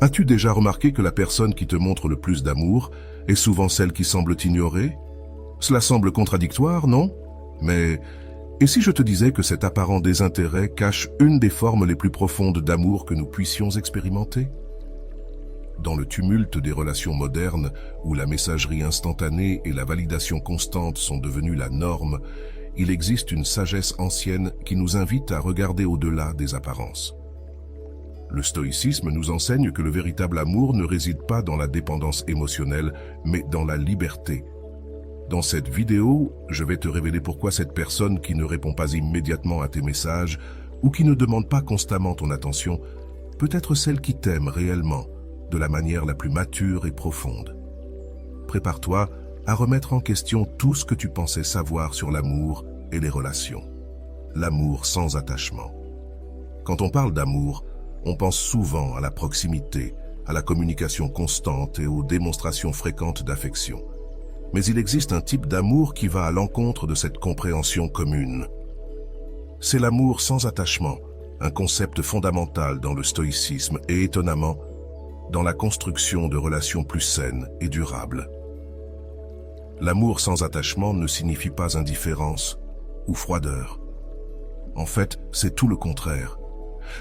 As-tu déjà remarqué que la personne qui te montre le plus d'amour est souvent celle qui semble t'ignorer? Cela semble contradictoire, non? Mais et si je te disais que cet apparent désintérêt cache une des formes les plus profondes d'amour que nous puissions expérimenter? Dans le tumulte des relations modernes, où la messagerie instantanée et la validation constante sont devenues la norme, il existe une sagesse ancienne qui nous invite à regarder au-delà des apparences. Le stoïcisme nous enseigne que le véritable amour ne réside pas dans la dépendance émotionnelle, mais dans la liberté. Dans cette vidéo, je vais te révéler pourquoi cette personne qui ne répond pas immédiatement à tes messages ou qui ne demande pas constamment ton attention peut être celle qui t'aime réellement, de la manière la plus mature et profonde. Prépare-toi à remettre en question tout ce que tu pensais savoir sur l'amour et les relations. L'amour sans attachement. Quand on parle d'amour, on pense souvent à la proximité, à la communication constante et aux démonstrations fréquentes d'affection. Mais il existe un type d'amour qui va à l'encontre de cette compréhension commune. C'est l'amour sans attachement, un concept fondamental dans le stoïcisme et étonnamment, dans la construction de relations plus saines et durables. L'amour sans attachement ne signifie pas indifférence ou froideur. En fait, c'est tout le contraire.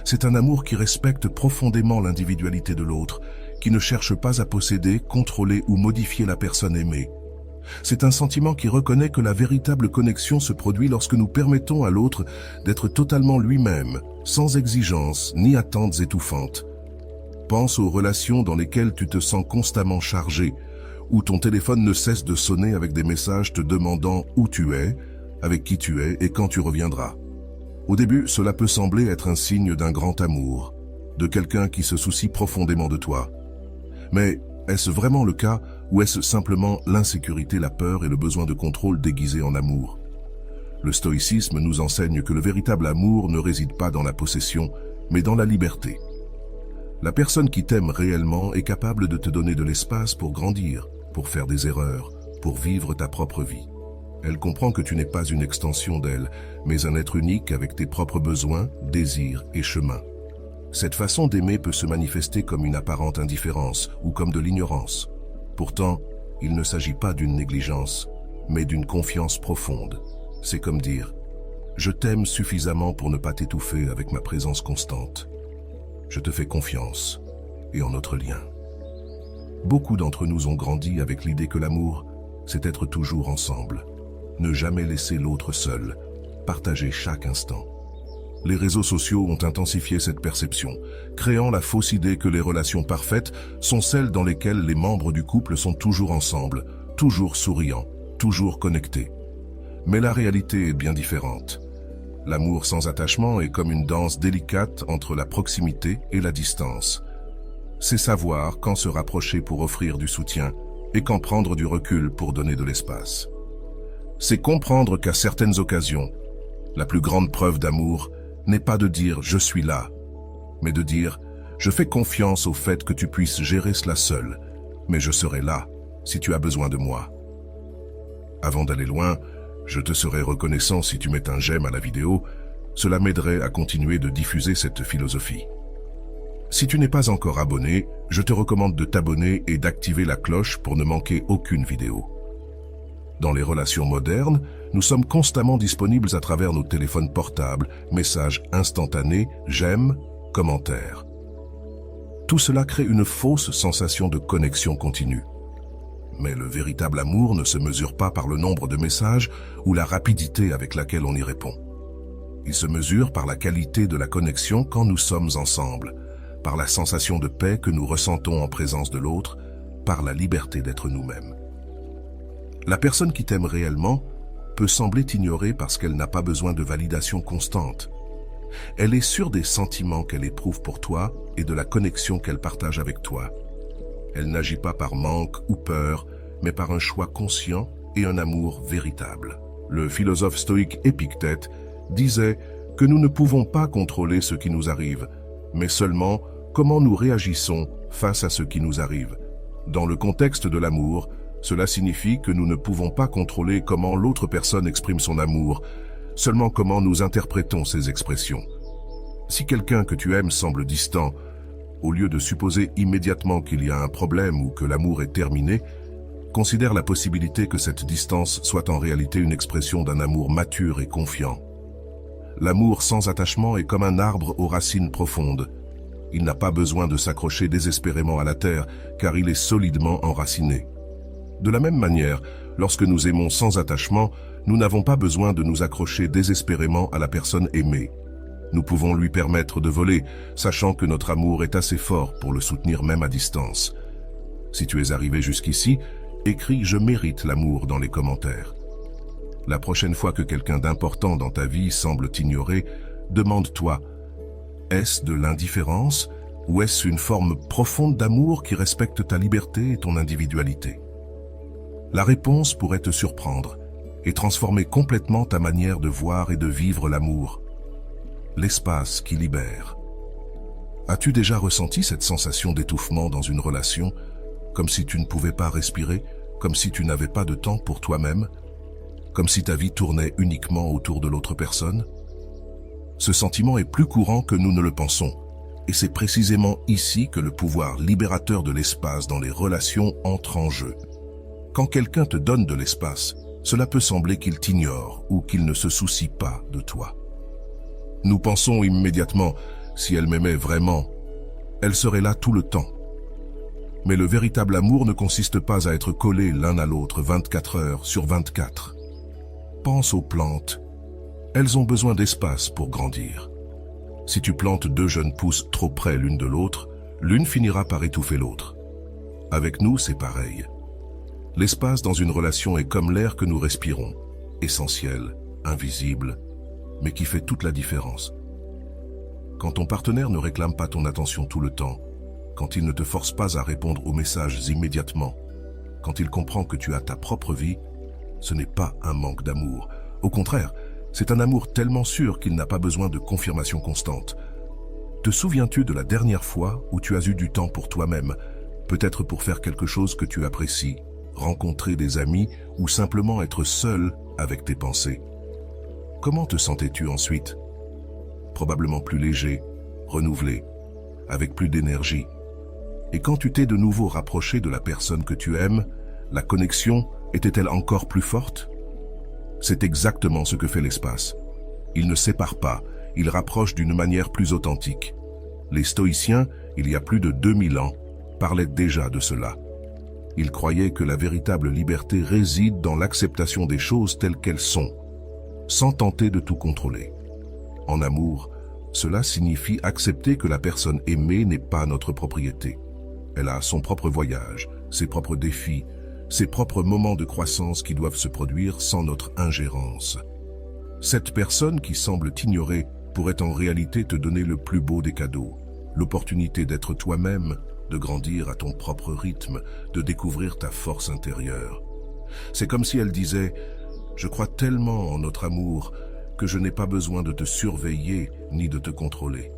C'est un amour qui respecte profondément l'individualité de l'autre, qui ne cherche pas à posséder, contrôler ou modifier la personne aimée. C'est un sentiment qui reconnaît que la véritable connexion se produit lorsque nous permettons à l'autre d'être totalement lui-même, sans exigence ni attentes étouffantes. Pense aux relations dans lesquelles tu te sens constamment chargé, où ton téléphone ne cesse de sonner avec des messages te demandant où tu es, avec qui tu es et quand tu reviendras. Au début, cela peut sembler être un signe d'un grand amour, de quelqu'un qui se soucie profondément de toi. Mais est-ce vraiment le cas ou est-ce simplement l'insécurité, la peur et le besoin de contrôle déguisés en amour? Le stoïcisme nous enseigne que le véritable amour ne réside pas dans la possession, mais dans la liberté. La personne qui t'aime réellement est capable de te donner de l'espace pour grandir, pour faire des erreurs, pour vivre ta propre vie. Elle comprend que tu n'es pas une extension d'elle, mais un être unique avec tes propres besoins, désirs et chemins. Cette façon d'aimer peut se manifester comme une apparente indifférence ou comme de l'ignorance. Pourtant, il ne s'agit pas d'une négligence, mais d'une confiance profonde. C'est comme dire « Je t'aime suffisamment pour ne pas t'étouffer avec ma présence constante. Je te fais confiance et en notre lien. » Beaucoup d'entre nous ont grandi avec l'idée que l'amour, c'est être toujours ensemble. Ne jamais laisser l'autre seul, partager chaque instant. Les réseaux sociaux ont intensifié cette perception, créant la fausse idée que les relations parfaites sont celles dans lesquelles les membres du couple sont toujours ensemble, toujours souriants, toujours connectés. Mais la réalité est bien différente. L'amour sans attachement est comme une danse délicate entre la proximité et la distance. C'est savoir quand se rapprocher pour offrir du soutien et quand prendre du recul pour donner de l'espace. C'est comprendre qu'à certaines occasions, la plus grande preuve d'amour n'est pas de dire « je suis là », mais de dire « je fais confiance au fait que tu puisses gérer cela seul, mais je serai là si tu as besoin de moi ». Avant d'aller loin, je te serais reconnaissant si tu mets un j'aime à la vidéo, cela m'aiderait à continuer de diffuser cette philosophie. Si tu n'es pas encore abonné, je te recommande de t'abonner et d'activer la cloche pour ne manquer aucune vidéo. Dans les relations modernes, nous sommes constamment disponibles à travers nos téléphones portables, messages instantanés, j'aime, commentaires. Tout cela crée une fausse sensation de connexion continue. Mais le véritable amour ne se mesure pas par le nombre de messages ou la rapidité avec laquelle on y répond. Il se mesure par la qualité de la connexion quand nous sommes ensemble, par la sensation de paix que nous ressentons en présence de l'autre, par la liberté d'être nous-mêmes. La personne qui t'aime réellement peut sembler t'ignorer parce qu'elle n'a pas besoin de validation constante. Elle est sûre des sentiments qu'elle éprouve pour toi et de la connexion qu'elle partage avec toi. Elle n'agit pas par manque ou peur, mais par un choix conscient et un amour véritable. Le philosophe stoïque Épictète disait que nous ne pouvons pas contrôler ce qui nous arrive, mais seulement comment nous réagissons face à ce qui nous arrive. Dans le contexte de l'amour, cela signifie que nous ne pouvons pas contrôler comment l'autre personne exprime son amour, seulement comment nous interprétons ces expressions. Si quelqu'un que tu aimes semble distant, Au lieu de supposer immédiatement qu'il y a un problème ou que l'amour est terminé, considère la possibilité que cette distance soit en réalité une expression d'un amour mature et confiant. L'amour sans attachement est comme un arbre aux racines profondes. Il n'a pas besoin de s'accrocher désespérément à la terre, car il est solidement enraciné. De la même manière, lorsque nous aimons sans attachement, nous n'avons pas besoin de nous accrocher désespérément à la personne aimée. Nous pouvons lui permettre de voler, sachant que notre amour est assez fort pour le soutenir même à distance. Si tu es arrivé jusqu'ici, écris « Je mérite l'amour » dans les commentaires. La prochaine fois que quelqu'un d'important dans ta vie semble t'ignorer, demande-toi « Est-ce de l'indifférence ou est-ce une forme profonde d'amour qui respecte ta liberté et ton individualité ?» La réponse pourrait te surprendre et transformer complètement ta manière de voir et de vivre l'amour. L'espace qui libère. As-tu déjà ressenti cette sensation d'étouffement dans une relation, comme si tu ne pouvais pas respirer, comme si tu n'avais pas de temps pour toi-même, comme si ta vie tournait uniquement autour de l'autre personne? Ce sentiment est plus courant que nous ne le pensons, et c'est précisément ici que le pouvoir libérateur de l'espace dans les relations entre en jeu. Quand quelqu'un te donne de l'espace, cela peut sembler qu'il t'ignore ou qu'il ne se soucie pas de toi. Nous pensons immédiatement, si elle m'aimait vraiment, elle serait là tout le temps. Mais le véritable amour ne consiste pas à être collés l'un à l'autre 24 heures sur 24. Pense aux plantes. Elles ont besoin d'espace pour grandir. Si tu plantes deux jeunes pousses trop près l'une de l'autre, l'une finira par étouffer l'autre. Avec nous, c'est pareil. L'espace dans une relation est comme l'air que nous respirons, essentiel, invisible, mais qui fait toute la différence. Quand ton partenaire ne réclame pas ton attention tout le temps, quand il ne te force pas à répondre aux messages immédiatement, quand il comprend que tu as ta propre vie, ce n'est pas un manque d'amour. Au contraire, c'est un amour tellement sûr qu'il n'a pas besoin de confirmation constante. Te souviens-tu de la dernière fois où tu as eu du temps pour toi-même, peut-être pour faire quelque chose que tu apprécies, rencontrer des amis ou simplement être seul avec tes pensées? Comment te sentais-tu ensuite? Probablement plus léger, renouvelé, avec plus d'énergie. Et quand tu t'es de nouveau rapproché de la personne que tu aimes, la connexion était-elle encore plus forte? C'est exactement ce que fait l'espace. Il ne sépare pas, il rapproche d'une manière plus authentique. Les stoïciens, il y a plus de 2000 ans, parlaient déjà de cela. Ils croyaient que la véritable liberté réside dans l'acceptation des choses telles qu'elles sont, sans tenter de tout contrôler. En amour, cela signifie accepter que la personne aimée n'est pas notre propriété. Elle a son propre voyage, ses propres défis, ses propres moments de croissance qui doivent se produire sans notre ingérence. Cette personne qui semble t'ignorer pourrait en réalité te donner le plus beau des cadeaux, l'opportunité d'être toi-même, de grandir à ton propre rythme, de découvrir ta force intérieure. C'est comme si elle disait « Je crois tellement en notre amour que je n'ai pas besoin de te surveiller ni de te contrôler. »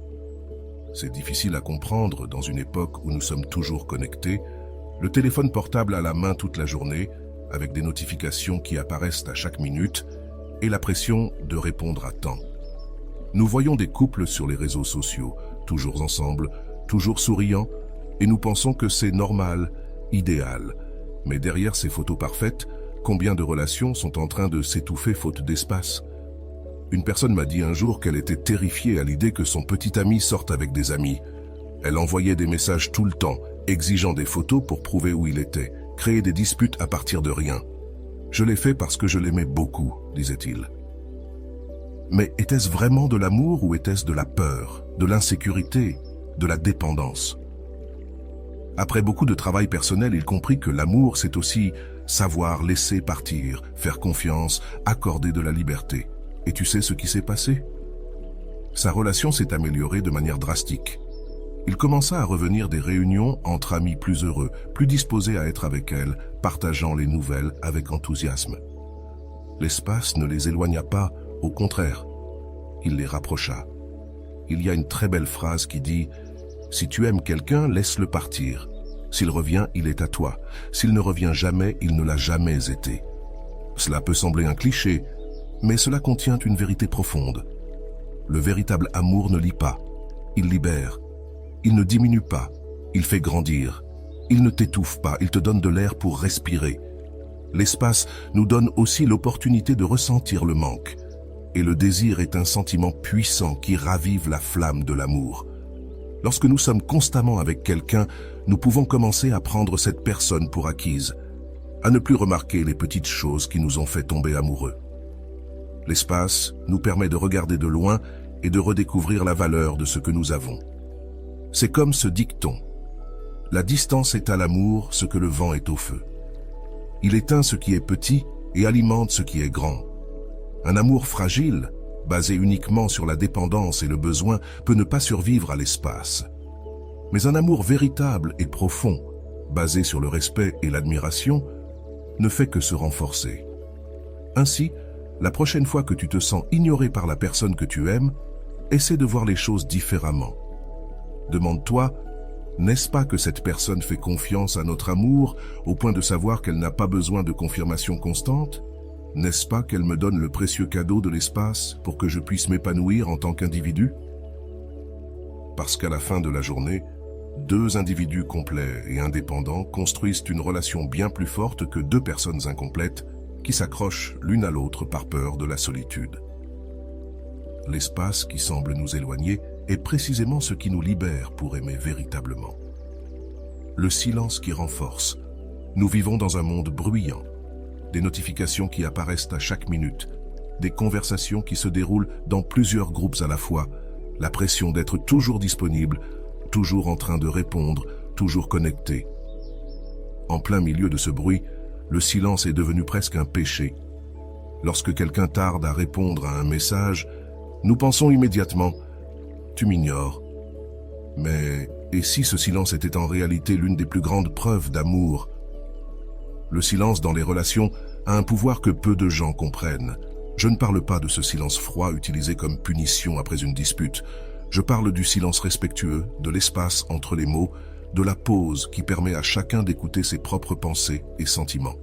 C'est difficile à comprendre dans une époque où nous sommes toujours connectés, le téléphone portable à la main toute la journée, avec des notifications qui apparaissent à chaque minute, et la pression de répondre à temps. Nous voyons des couples sur les réseaux sociaux, toujours ensemble, toujours souriants, et nous pensons que c'est normal, idéal. Mais derrière ces photos parfaites, combien de relations sont en train de s'étouffer faute d'espace? Une personne m'a dit un jour qu'elle était terrifiée à l'idée que son petit ami sorte avec des amis. Elle envoyait des messages tout le temps, exigeant des photos pour prouver où il était, créer des disputes à partir de rien. Je l'ai fait parce que je l'aimais beaucoup, disait-il. Mais était-ce vraiment de l'amour ou était-ce de la peur, de l'insécurité, de la dépendance? Après beaucoup de travail personnel, il comprit que l'amour, c'est aussi savoir laisser partir, faire confiance, accorder de la liberté. Et tu sais ce qui s'est passé? Sa relation s'est améliorée de manière drastique. Il commença à revenir des réunions entre amis plus heureux, plus disposés à être avec elle, partageant les nouvelles avec enthousiasme. L'espace ne les éloigna pas, au contraire, il les rapprocha. Il y a une très belle phrase qui dit « Si tu aimes quelqu'un, laisse-le partir. S'il revient, il est à toi. S'il ne revient jamais, il ne l'a jamais été. » Cela peut sembler un cliché, mais cela contient une vérité profonde. Le véritable amour ne lie pas, il libère. Il ne diminue pas, il fait grandir. Il ne t'étouffe pas, il te donne de l'air pour respirer. L'espace nous donne aussi l'opportunité de ressentir le manque. Et le désir est un sentiment puissant qui ravive la flamme de l'amour. Lorsque nous sommes constamment avec quelqu'un, nous pouvons commencer à prendre cette personne pour acquise, à ne plus remarquer les petites choses qui nous ont fait tomber amoureux. L'espace nous permet de regarder de loin et de redécouvrir la valeur de ce que nous avons. C'est comme ce dicton. La distance est à l'amour ce que le vent est au feu. Il éteint ce qui est petit et alimente ce qui est grand. Un amour fragile, basé uniquement sur la dépendance et le besoin, peut ne pas survivre à l'espace. Mais un amour véritable et profond, basé sur le respect et l'admiration, ne fait que se renforcer. Ainsi, la prochaine fois que tu te sens ignoré par la personne que tu aimes, essaie de voir les choses différemment. Demande-toi, n'est-ce pas que cette personne fait confiance à notre amour au point de savoir qu'elle n'a pas besoin de confirmation constante? N'est-ce pas qu'elle me donne le précieux cadeau de l'espace pour que je puisse m'épanouir en tant qu'individu? Parce qu'à la fin de la journée, deux individus complets et indépendants construisent une relation bien plus forte que deux personnes incomplètes qui s'accrochent l'une à l'autre par peur de la solitude. L'espace qui semble nous éloigner est précisément ce qui nous libère pour aimer véritablement. Le silence qui renforce. Nous vivons dans un monde bruyant. Des notifications qui apparaissent à chaque minute. Des conversations qui se déroulent dans plusieurs groupes à la fois. La pression d'être toujours disponible, toujours en train de répondre, toujours connecté. En plein milieu de ce bruit, le silence est devenu presque un péché. Lorsque quelqu'un tarde à répondre à un message, nous pensons immédiatement « tu m'ignores ». Mais et si ce silence était en réalité l'une des plus grandes preuves d'amour? Le silence dans les relations a un pouvoir que peu de gens comprennent. Je ne parle pas de ce silence froid utilisé comme punition après une dispute. Je parle du silence respectueux, de l'espace entre les mots, de la pause qui permet à chacun d'écouter ses propres pensées et sentiments.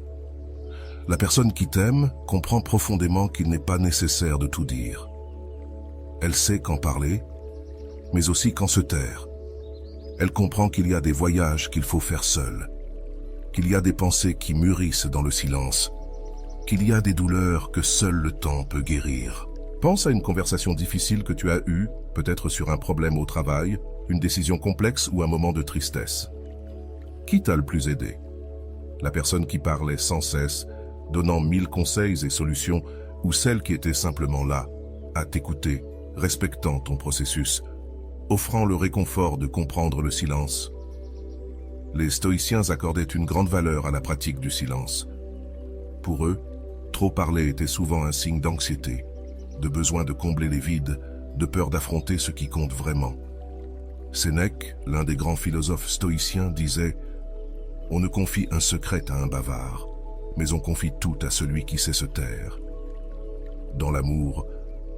La personne qui t'aime comprend profondément qu'il n'est pas nécessaire de tout dire. Elle sait quand parler, mais aussi quand se taire. Elle comprend qu'il y a des voyages qu'il faut faire seul, qu'il y a des pensées qui mûrissent dans le silence, qu'il y a des douleurs que seul le temps peut guérir. Pense à une conversation difficile que tu as eue, peut-être sur un problème au travail, une décision complexe ou un moment de tristesse. Qui t'a le plus aidé? La personne qui parlait sans cesse, donnant 1000 conseils et solutions, ou celle qui était simplement là, à t'écouter, respectant ton processus, offrant le réconfort de comprendre le silence? Les stoïciens accordaient une grande valeur à la pratique du silence. Pour eux, trop parler était souvent un signe d'anxiété, de besoin de combler les vides, de peur d'affronter ce qui compte vraiment. Sénèque, l'un des grands philosophes stoïciens, disait « On ne confie un secret à un bavard, mais on confie tout à celui qui sait se taire. » Dans l'amour,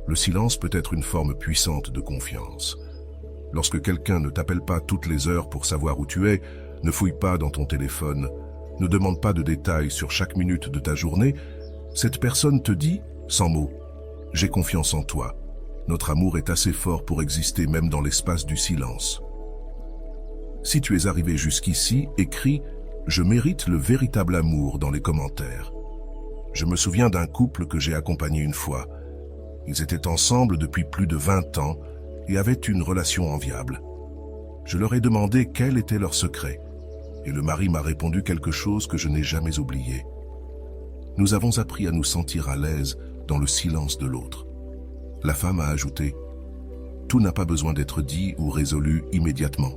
le silence peut être une forme puissante de confiance. Lorsque quelqu'un ne t'appelle pas toutes les heures pour savoir où tu es, ne fouille pas dans ton téléphone, ne demande pas de détails sur chaque minute de ta journée, cette personne te dit, sans mots, « J'ai confiance en toi. Notre amour est assez fort pour exister même dans l'espace du silence. » Si tu es arrivé jusqu'ici, écris « Je mérite le véritable amour » dans les commentaires. Je me souviens d'un couple que j'ai accompagné une fois. Ils étaient ensemble depuis plus de 20 ans et avaient une relation enviable. Je leur ai demandé quel était leur secret, et le mari m'a répondu quelque chose que je n'ai jamais oublié. Nous avons appris à nous sentir à l'aise dans le silence de l'autre. La femme a ajouté « Tout n'a pas besoin d'être dit ou résolu immédiatement.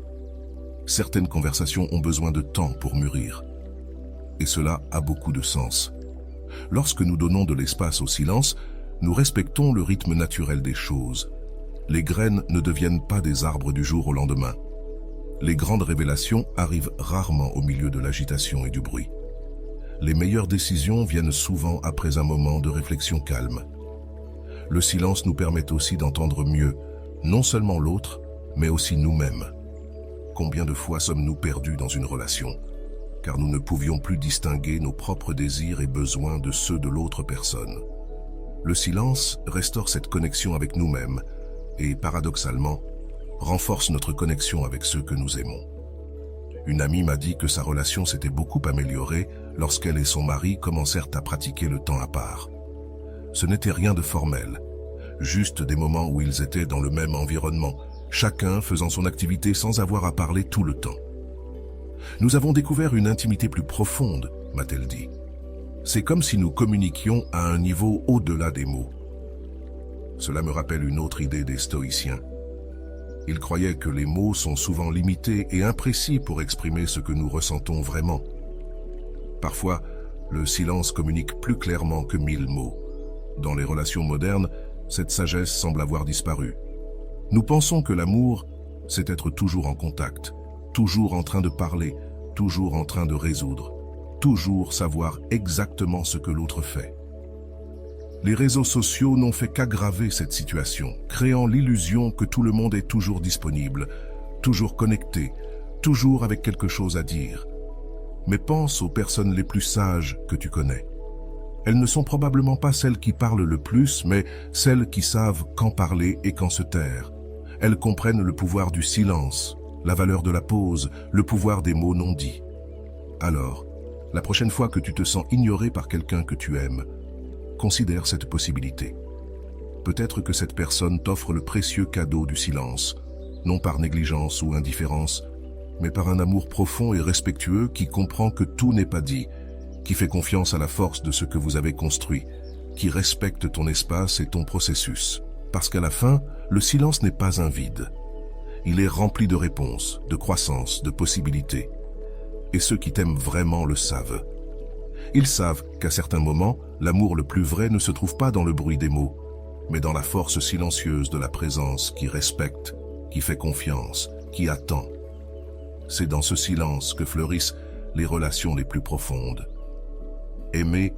Certaines conversations ont besoin de temps pour mûrir. Et cela a beaucoup de sens. Lorsque nous donnons de l'espace au silence, nous respectons le rythme naturel des choses. Les graines ne deviennent pas des arbres du jour au lendemain. Les grandes révélations arrivent rarement au milieu de l'agitation et du bruit. Les meilleures décisions viennent souvent après un moment de réflexion calme. Le silence nous permet aussi d'entendre mieux, non seulement l'autre, mais aussi nous-mêmes. Combien de fois sommes-nous perdus dans une relation, car nous ne pouvions plus distinguer nos propres désirs et besoins de ceux de l'autre personne. Le silence restaure cette connexion avec nous-mêmes et, paradoxalement, renforce notre connexion avec ceux que nous aimons. Une amie m'a dit que sa relation s'était beaucoup améliorée lorsqu'elle et son mari commencèrent à pratiquer le temps à part. Ce n'était rien de formel, juste des moments où ils étaient dans le même environnement, chacun faisant son activité sans avoir à parler tout le temps. Nous avons découvert une intimité plus profonde, m'a-t-elle dit. C'est comme si nous communiquions à un niveau au-delà des mots. Cela me rappelle une autre idée des stoïciens. Ils croyaient que les mots sont souvent limités et imprécis pour exprimer ce que nous ressentons vraiment. Parfois, le silence communique plus clairement que 1000 mots. Dans les relations modernes, cette sagesse semble avoir disparu. Nous pensons que l'amour, c'est être toujours en contact, toujours en train de parler, toujours en train de résoudre, toujours savoir exactement ce que l'autre fait. Les réseaux sociaux n'ont fait qu'aggraver cette situation, créant l'illusion que tout le monde est toujours disponible, toujours connecté, toujours avec quelque chose à dire. Mais pense aux personnes les plus sages que tu connais. Elles ne sont probablement pas celles qui parlent le plus, mais celles qui savent quand parler et quand se taire. Elles comprennent le pouvoir du silence, la valeur de la pause, le pouvoir des mots non dits. Alors, la prochaine fois que tu te sens ignoré par quelqu'un que tu aimes, considère cette possibilité. Peut-être que cette personne t'offre le précieux cadeau du silence, non par négligence ou indifférence, mais par un amour profond et respectueux qui comprend que tout n'est pas dit, qui fait confiance à la force de ce que vous avez construit, qui respecte ton espace et ton processus. Parce qu'à la fin, le silence n'est pas un vide. Il est rempli de réponses, de croissance, de possibilités. Et ceux qui t'aiment vraiment le savent. Ils savent qu'à certains moments, l'amour le plus vrai ne se trouve pas dans le bruit des mots, mais dans la force silencieuse de la présence qui respecte, qui fait confiance, qui attend. C'est dans ce silence que fleurissent les relations les plus profondes. Aimer,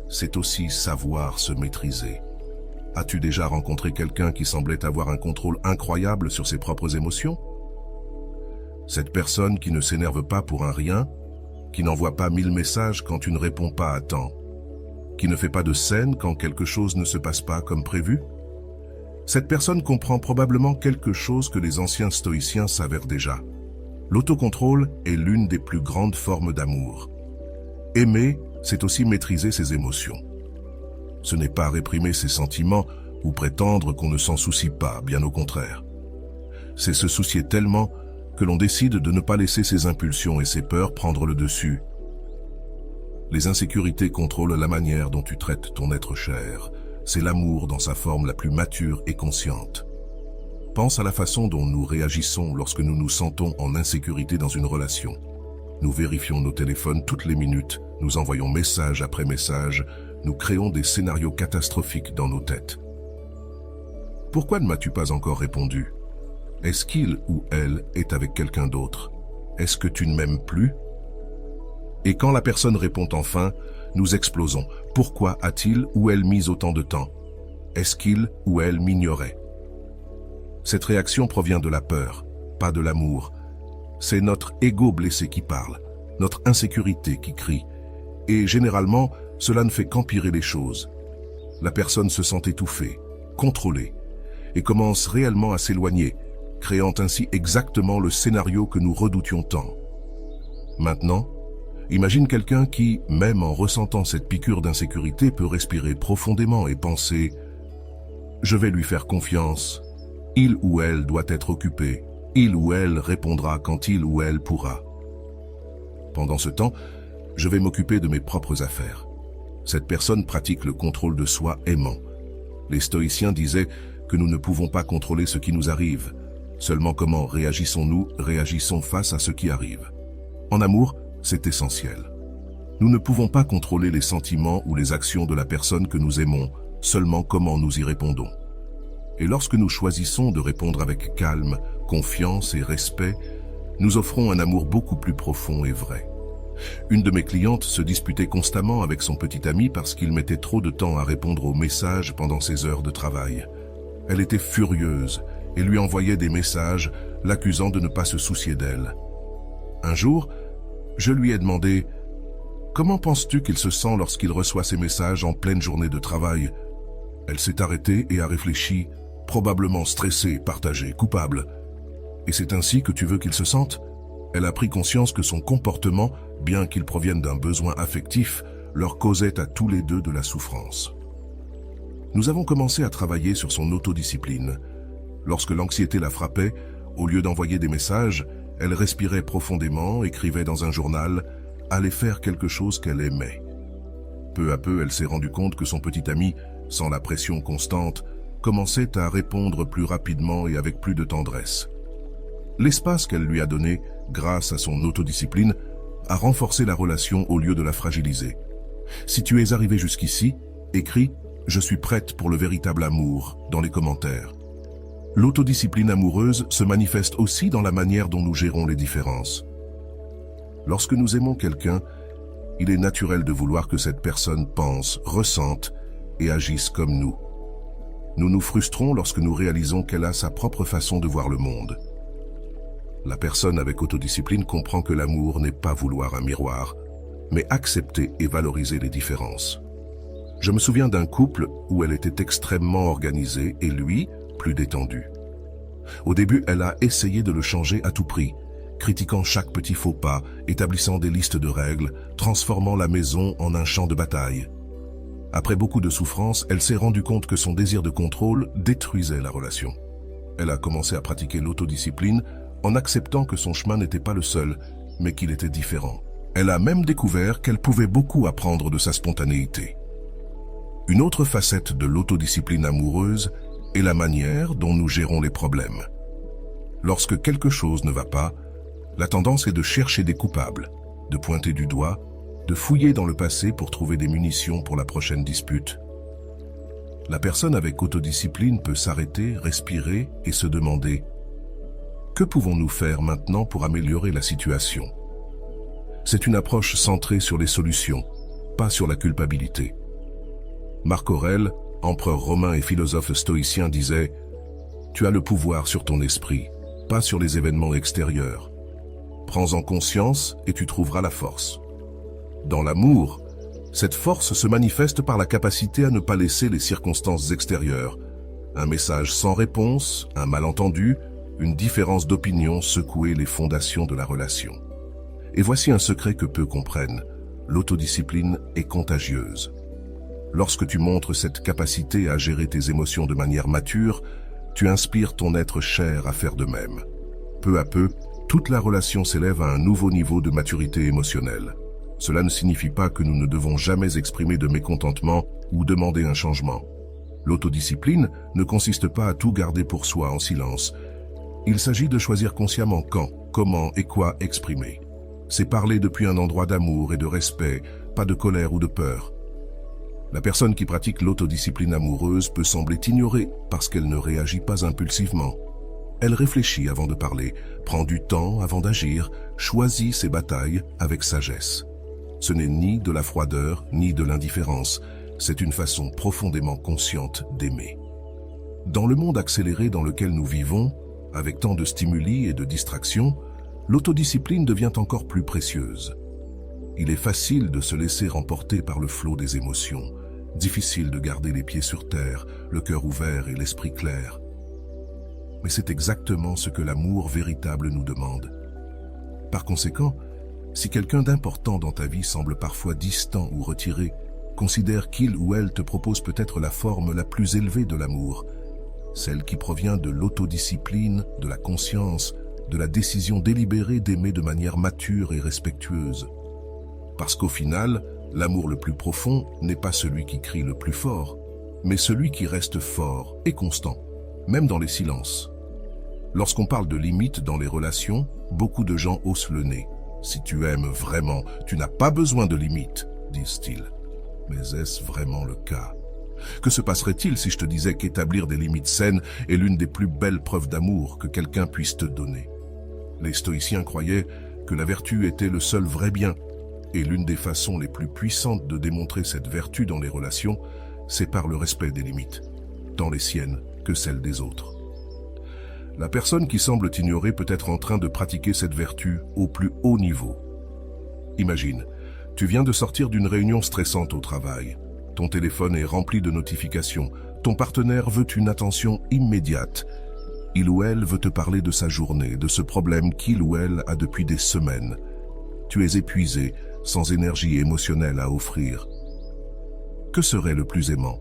c'est aussi savoir se maîtriser. As-tu déjà rencontré quelqu'un qui semblait avoir un contrôle incroyable sur ses propres émotions? Cette personne qui ne s'énerve pas pour un rien, qui n'envoie pas 1000 messages quand tu ne réponds pas à temps, qui ne fait pas de scène quand quelque chose ne se passe pas comme prévu? Cette personne comprend probablement quelque chose que les anciens stoïciens savaient déjà. L'autocontrôle est l'une des plus grandes formes d'amour. Aimer, c'est aussi maîtriser ses émotions. Ce n'est pas réprimer ses sentiments ou prétendre qu'on ne s'en soucie pas, bien au contraire. C'est se soucier tellement que l'on décide de ne pas laisser ses impulsions et ses peurs prendre le dessus. Les insécurités contrôlent la manière dont tu traites ton être cher. C'est l'amour dans sa forme la plus mature et consciente. Pense à la façon dont nous réagissons lorsque nous nous sentons en insécurité dans une relation. Nous vérifions nos téléphones toutes les minutes, nous envoyons message après message, nous créons des scénarios catastrophiques dans nos têtes. Pourquoi ne m'as-tu pas encore répondu? Est-ce qu'il ou elle est avec quelqu'un d'autre? Est-ce que tu ne m'aimes plus? Et quand la personne répond enfin, nous explosons. Pourquoi a-t-il ou elle mis autant de temps? Est-ce qu'il ou elle m'ignorait? Cette réaction provient de la peur, pas de l'amour. C'est notre ego blessé qui parle, notre insécurité qui crie. Et généralement, cela ne fait qu'empirer les choses. La personne se sent étouffée, contrôlée, et commence réellement à s'éloigner, créant ainsi exactement le scénario que nous redoutions tant. Maintenant, imagine quelqu'un qui, même en ressentant cette piqûre d'insécurité, peut respirer profondément et penser « Je vais lui faire confiance, il ou elle doit être occupé, il ou elle répondra quand il ou elle pourra. » Pendant ce temps, je vais m'occuper de mes propres affaires. Cette personne pratique le contrôle de soi aimant. Les stoïciens disaient que nous ne pouvons pas contrôler ce qui nous arrive. Seulement comment réagissons-nous, réagissons face à ce qui arrive. En amour, c'est essentiel. Nous ne pouvons pas contrôler les sentiments ou les actions de la personne que nous aimons, seulement comment nous y répondons. Et lorsque nous choisissons de répondre avec calme, confiance et respect, nous offrons un amour beaucoup plus profond et vrai. Une de mes clientes se disputait constamment avec son petit ami parce qu'il mettait trop de temps à répondre aux messages pendant ses heures de travail. Elle était furieuse et lui envoyait des messages, l'accusant de ne pas se soucier d'elle. Un jour, je lui ai demandé « Comment penses-tu qu'il se sent lorsqu'il reçoit ces messages en pleine journée de travail ?» Elle s'est arrêtée et a réfléchi, probablement stressée, partagée, coupable. Et c'est ainsi que tu veux qu'il se sente? Elle a pris conscience que son comportement, bien qu'il provienne d'un besoin affectif, leur causait à tous les deux de la souffrance. Nous avons commencé à travailler sur son autodiscipline. Lorsque l'anxiété la frappait, au lieu d'envoyer des messages, elle respirait profondément, écrivait dans un journal, allait faire quelque chose qu'elle aimait. Peu à peu, elle s'est rendue compte que son petit ami, sans la pression constante, commençait à répondre plus rapidement et avec plus de tendresse. L'espace qu'elle lui a donné, grâce à son autodiscipline, a renforcé la relation au lieu de la fragiliser. Si tu es arrivé jusqu'ici, écris « Je suis prête pour le véritable amour » dans les commentaires. L'autodiscipline amoureuse se manifeste aussi dans la manière dont nous gérons les différences. Lorsque nous aimons quelqu'un, il est naturel de vouloir que cette personne pense, ressente et agisse comme nous. Nous nous frustrons lorsque nous réalisons qu'elle a sa propre façon de voir le monde. La personne avec autodiscipline comprend que l'amour n'est pas vouloir un miroir, mais accepter et valoriser les différences. Je me souviens d'un couple où elle était extrêmement organisée et lui, plus détendu. Au début, elle a essayé de le changer à tout prix, critiquant chaque petit faux pas, établissant des listes de règles, transformant la maison en un champ de bataille. Après beaucoup de souffrance, elle s'est rendue compte que son désir de contrôle détruisait la relation. Elle a commencé à pratiquer l'autodiscipline en acceptant que son chemin n'était pas le seul, mais qu'il était différent. Elle a même découvert qu'elle pouvait beaucoup apprendre de sa spontanéité. Une autre facette de l'autodiscipline amoureuse est la manière dont nous gérons les problèmes. Lorsque quelque chose ne va pas, la tendance est de chercher des coupables, de pointer du doigt, de fouiller dans le passé pour trouver des munitions pour la prochaine dispute. La personne avec autodiscipline peut s'arrêter, respirer et se demander « Que pouvons-nous faire maintenant pour améliorer la situation ?» C'est une approche centrée sur les solutions, pas sur la culpabilité. Marc Aurèle, empereur romain et philosophe stoïcien, disait « Tu as le pouvoir sur ton esprit, pas sur les événements extérieurs. Prends-en conscience et tu trouveras la force. » Dans l'amour, cette force se manifeste par la capacité à ne pas laisser les circonstances extérieures, un message sans réponse, un malentendu, une différence d'opinion secouer les fondations de la relation. Et voici un secret que peu comprennent, l'autodiscipline est contagieuse. Lorsque tu montres cette capacité à gérer tes émotions de manière mature, tu inspires ton être cher à faire de même. Peu à peu, toute la relation s'élève à un nouveau niveau de maturité émotionnelle. Cela ne signifie pas que nous ne devons jamais exprimer de mécontentement ou demander un changement. L'autodiscipline ne consiste pas à tout garder pour soi en silence. Il s'agit de choisir consciemment quand, comment et quoi exprimer. C'est parler depuis un endroit d'amour et de respect, pas de colère ou de peur. La personne qui pratique l'autodiscipline amoureuse peut sembler ignorée parce qu'elle ne réagit pas impulsivement. Elle réfléchit avant de parler, prend du temps avant d'agir, choisit ses batailles avec sagesse. Ce n'est ni de la froideur ni de l'indifférence, c'est une façon profondément consciente d'aimer. Dans le monde accéléré dans lequel nous vivons, avec tant de stimuli et de distractions, l'autodiscipline devient encore plus précieuse. Il est facile de se laisser emporter par le flot des émotions, difficile de garder les pieds sur terre, le cœur ouvert et l'esprit clair. Mais c'est exactement ce que l'amour véritable nous demande. Par conséquent, si quelqu'un d'important dans ta vie semble parfois distant ou retiré, considère qu'il ou elle te propose peut-être la forme la plus élevée de l'amour, celle qui provient de l'autodiscipline, de la conscience, de la décision délibérée d'aimer de manière mature et respectueuse. Parce qu'au final, l'amour le plus profond n'est pas celui qui crie le plus fort, mais celui qui reste fort et constant, même dans les silences. Lorsqu'on parle de limites dans les relations, beaucoup de gens haussent le nez. Si tu aimes vraiment, tu n'as pas besoin de limites, disent-ils. Mais est-ce vraiment le cas? Que se passerait-il si je te disais qu'établir des limites saines est l'une des plus belles preuves d'amour que quelqu'un puisse te donner? Les stoïciens croyaient que la vertu était le seul vrai bien, et l'une des façons les plus puissantes de démontrer cette vertu dans les relations, c'est par le respect des limites, tant les siennes que celles des autres. La personne qui semble t'ignorer peut être en train de pratiquer cette vertu au plus haut niveau. Imagine, tu viens de sortir d'une réunion stressante au travail. Ton téléphone est rempli de notifications. Ton partenaire veut une attention immédiate. Il ou elle veut te parler de sa journée, de ce problème qu'il ou elle a depuis des semaines. Tu es épuisé, sans énergie émotionnelle à offrir. Que serait le plus aimant?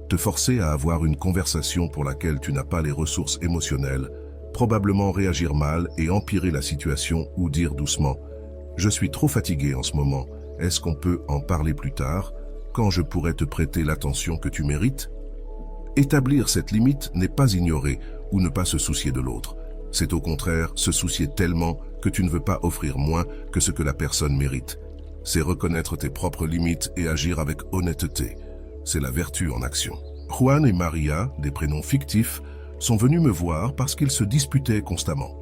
Te forcer à avoir une conversation pour laquelle tu n'as pas les ressources émotionnelles, probablement réagir mal et empirer la situation ou dire doucement « Je suis trop fatigué en ce moment, est-ce qu'on peut en parler plus tard, quand je pourrais te prêter l'attention que tu mérites ?» Établir cette limite n'est pas ignorer ou ne pas se soucier de l'autre. C'est au contraire se soucier tellement que tu ne veux pas offrir moins que ce que la personne mérite. C'est reconnaître tes propres limites et agir avec honnêteté. C'est la vertu en action. Juan et Maria, des prénoms fictifs, sont venus me voir parce qu'ils se disputaient constamment.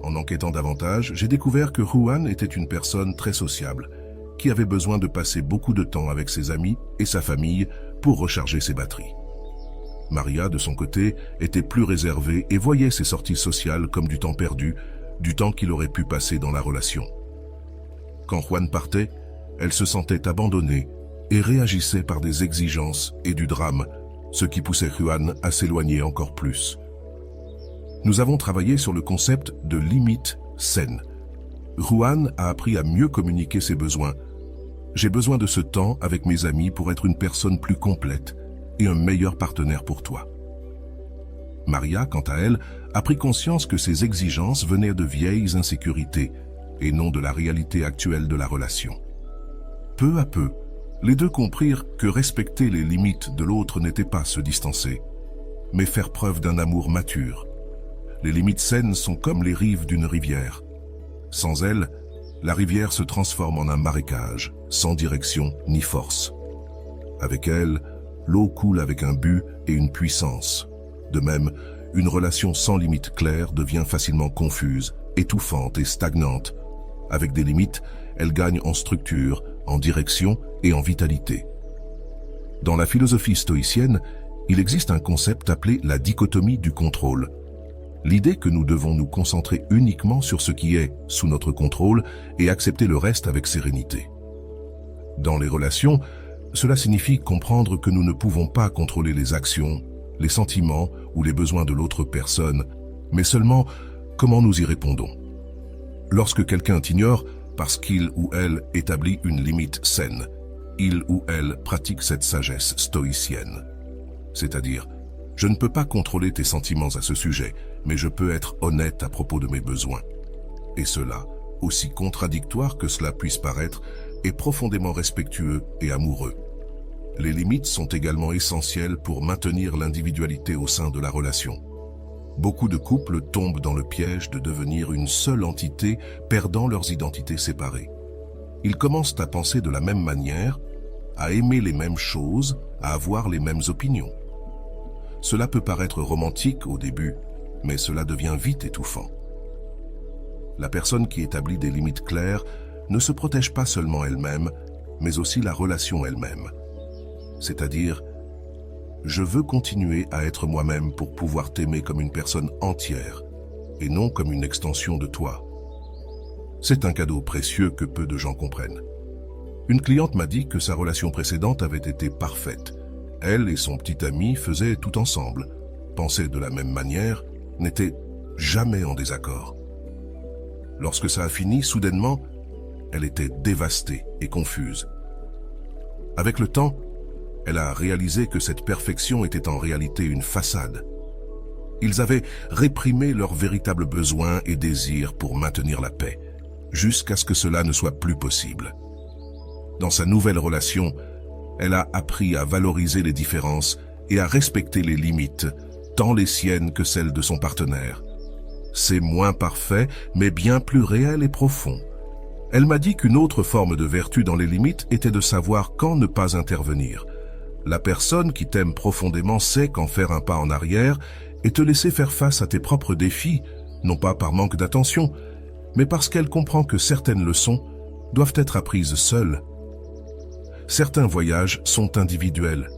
En enquêtant davantage, j'ai découvert que Juan était une personne très sociable, qui avait besoin de passer beaucoup de temps avec ses amis et sa famille pour recharger ses batteries. Maria, de son côté, était plus réservée et voyait ses sorties sociales comme du temps perdu, du temps qu'il aurait pu passer dans la relation. Quand Juan partait, elle se sentait abandonnée et réagissait par des exigences et du drame, ce qui poussait Juan à s'éloigner encore plus. Nous avons travaillé sur le concept de limite saine. Juan a appris à mieux communiquer ses besoins. J'ai besoin de ce temps avec mes amis pour être une personne plus complète et un meilleur partenaire pour toi. Maria, quant à elle, a pris conscience que ses exigences venaient de vieilles insécurités et non de la réalité actuelle de la relation. Peu à peu, les deux comprirent que respecter les limites de l'autre n'était pas se distancer, mais faire preuve d'un amour mature. Les limites saines sont comme les rives d'une rivière. Sans elles, la rivière se transforme en un marécage, sans direction ni force. Avec elles, l'eau coule avec un but et une puissance. De même, une relation sans limite claire devient facilement confuse, étouffante et stagnante. Avec des limites, elle gagne en structure, en direction et en vitalité. Dans la philosophie stoïcienne, il existe un concept appelé la dichotomie du contrôle. L'idée que nous devons nous concentrer uniquement sur ce qui est sous notre contrôle et accepter le reste avec sérénité. Dans les relations, cela signifie comprendre que nous ne pouvons pas contrôler les actions, les sentiments ou les besoins de l'autre personne, mais seulement comment nous y répondons. Lorsque quelqu'un t'ignore parce qu'il ou elle établit une limite saine, il ou elle pratique cette sagesse stoïcienne. C'est-à-dire, je ne peux pas contrôler tes sentiments à ce sujet, mais je peux être honnête à propos de mes besoins. Et cela, aussi contradictoire que cela puisse paraître, est profondément respectueux et amoureux. Les limites sont également essentielles pour maintenir l'individualité au sein de la relation. Beaucoup de couples tombent dans le piège de devenir une seule entité, perdant leurs identités séparées. Ils commencent à penser de la même manière, à aimer les mêmes choses, à avoir les mêmes opinions. Cela peut paraître romantique au début, mais cela devient vite étouffant. La personne qui établit des limites claires ne se protège pas seulement elle-même, mais aussi la relation elle-même. C'est-à-dire, je veux continuer à être moi-même pour pouvoir t'aimer comme une personne entière, et non comme une extension de toi. C'est un cadeau précieux que peu de gens comprennent. Une cliente m'a dit que sa relation précédente avait été parfaite. Elle et son petit ami faisaient tout ensemble, pensaient de la même manière, n'étaient jamais en désaccord. Lorsque ça a fini, soudainement, elle était dévastée et confuse. Avec le temps, elle a réalisé que cette perfection était en réalité une façade. Ils avaient réprimé leurs véritables besoins et désirs pour maintenir la paix, jusqu'à ce que cela ne soit plus possible. Dans sa nouvelle relation, elle a appris à valoriser les différences et à respecter les limites, tant les siennes que celles de son partenaire. C'est moins parfait, mais bien plus réel et profond. Elle m'a dit qu'une autre forme de vertu dans les limites était de savoir quand ne pas intervenir. La personne qui t'aime profondément sait quand faire un pas en arrière et te laisser faire face à tes propres défis, non pas par manque d'attention, mais parce qu'elle comprend que certaines leçons doivent être apprises seules. Certains voyages sont individuels.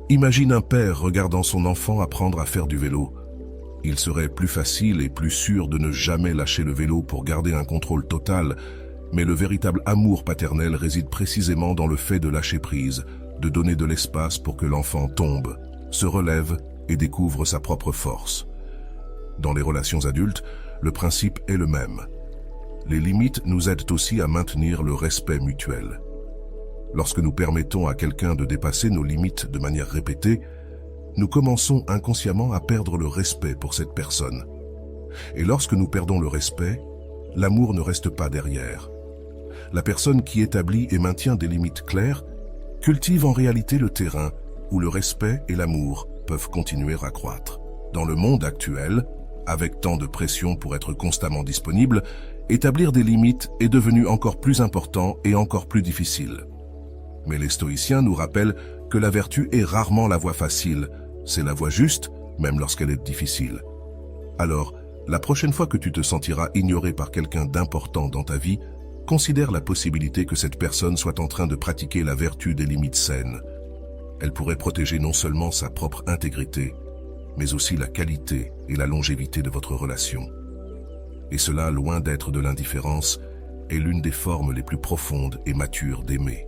Imagine un père regardant son enfant apprendre à faire du vélo. Il serait plus facile et plus sûr de ne jamais lâcher le vélo pour garder un contrôle total, mais le véritable amour paternel réside précisément dans le fait de lâcher prise, de donner de l'espace pour que l'enfant tombe, se relève et découvre sa propre force. Dans les relations adultes, le principe est le même. Les limites nous aident aussi à maintenir le respect mutuel. Lorsque nous permettons à quelqu'un de dépasser nos limites de manière répétée, nous commençons inconsciemment à perdre le respect pour cette personne. Et lorsque nous perdons le respect, l'amour ne reste pas derrière. La personne qui établit et maintient des limites claires cultive en réalité le terrain où le respect et l'amour peuvent continuer à croître. Dans le monde actuel, avec tant de pression pour être constamment disponible, établir des limites est devenu encore plus important et encore plus difficile. Mais les stoïciens nous rappellent que la vertu est rarement la voie facile, c'est la voie juste, même lorsqu'elle est difficile. Alors, la prochaine fois que tu te sentiras ignoré par quelqu'un d'important dans ta vie, considère la possibilité que cette personne soit en train de pratiquer la vertu des limites saines. Elle pourrait protéger non seulement sa propre intégrité, mais aussi la qualité et la longévité de votre relation. Et cela, loin d'être de l'indifférence, est l'une des formes les plus profondes et matures d'aimer.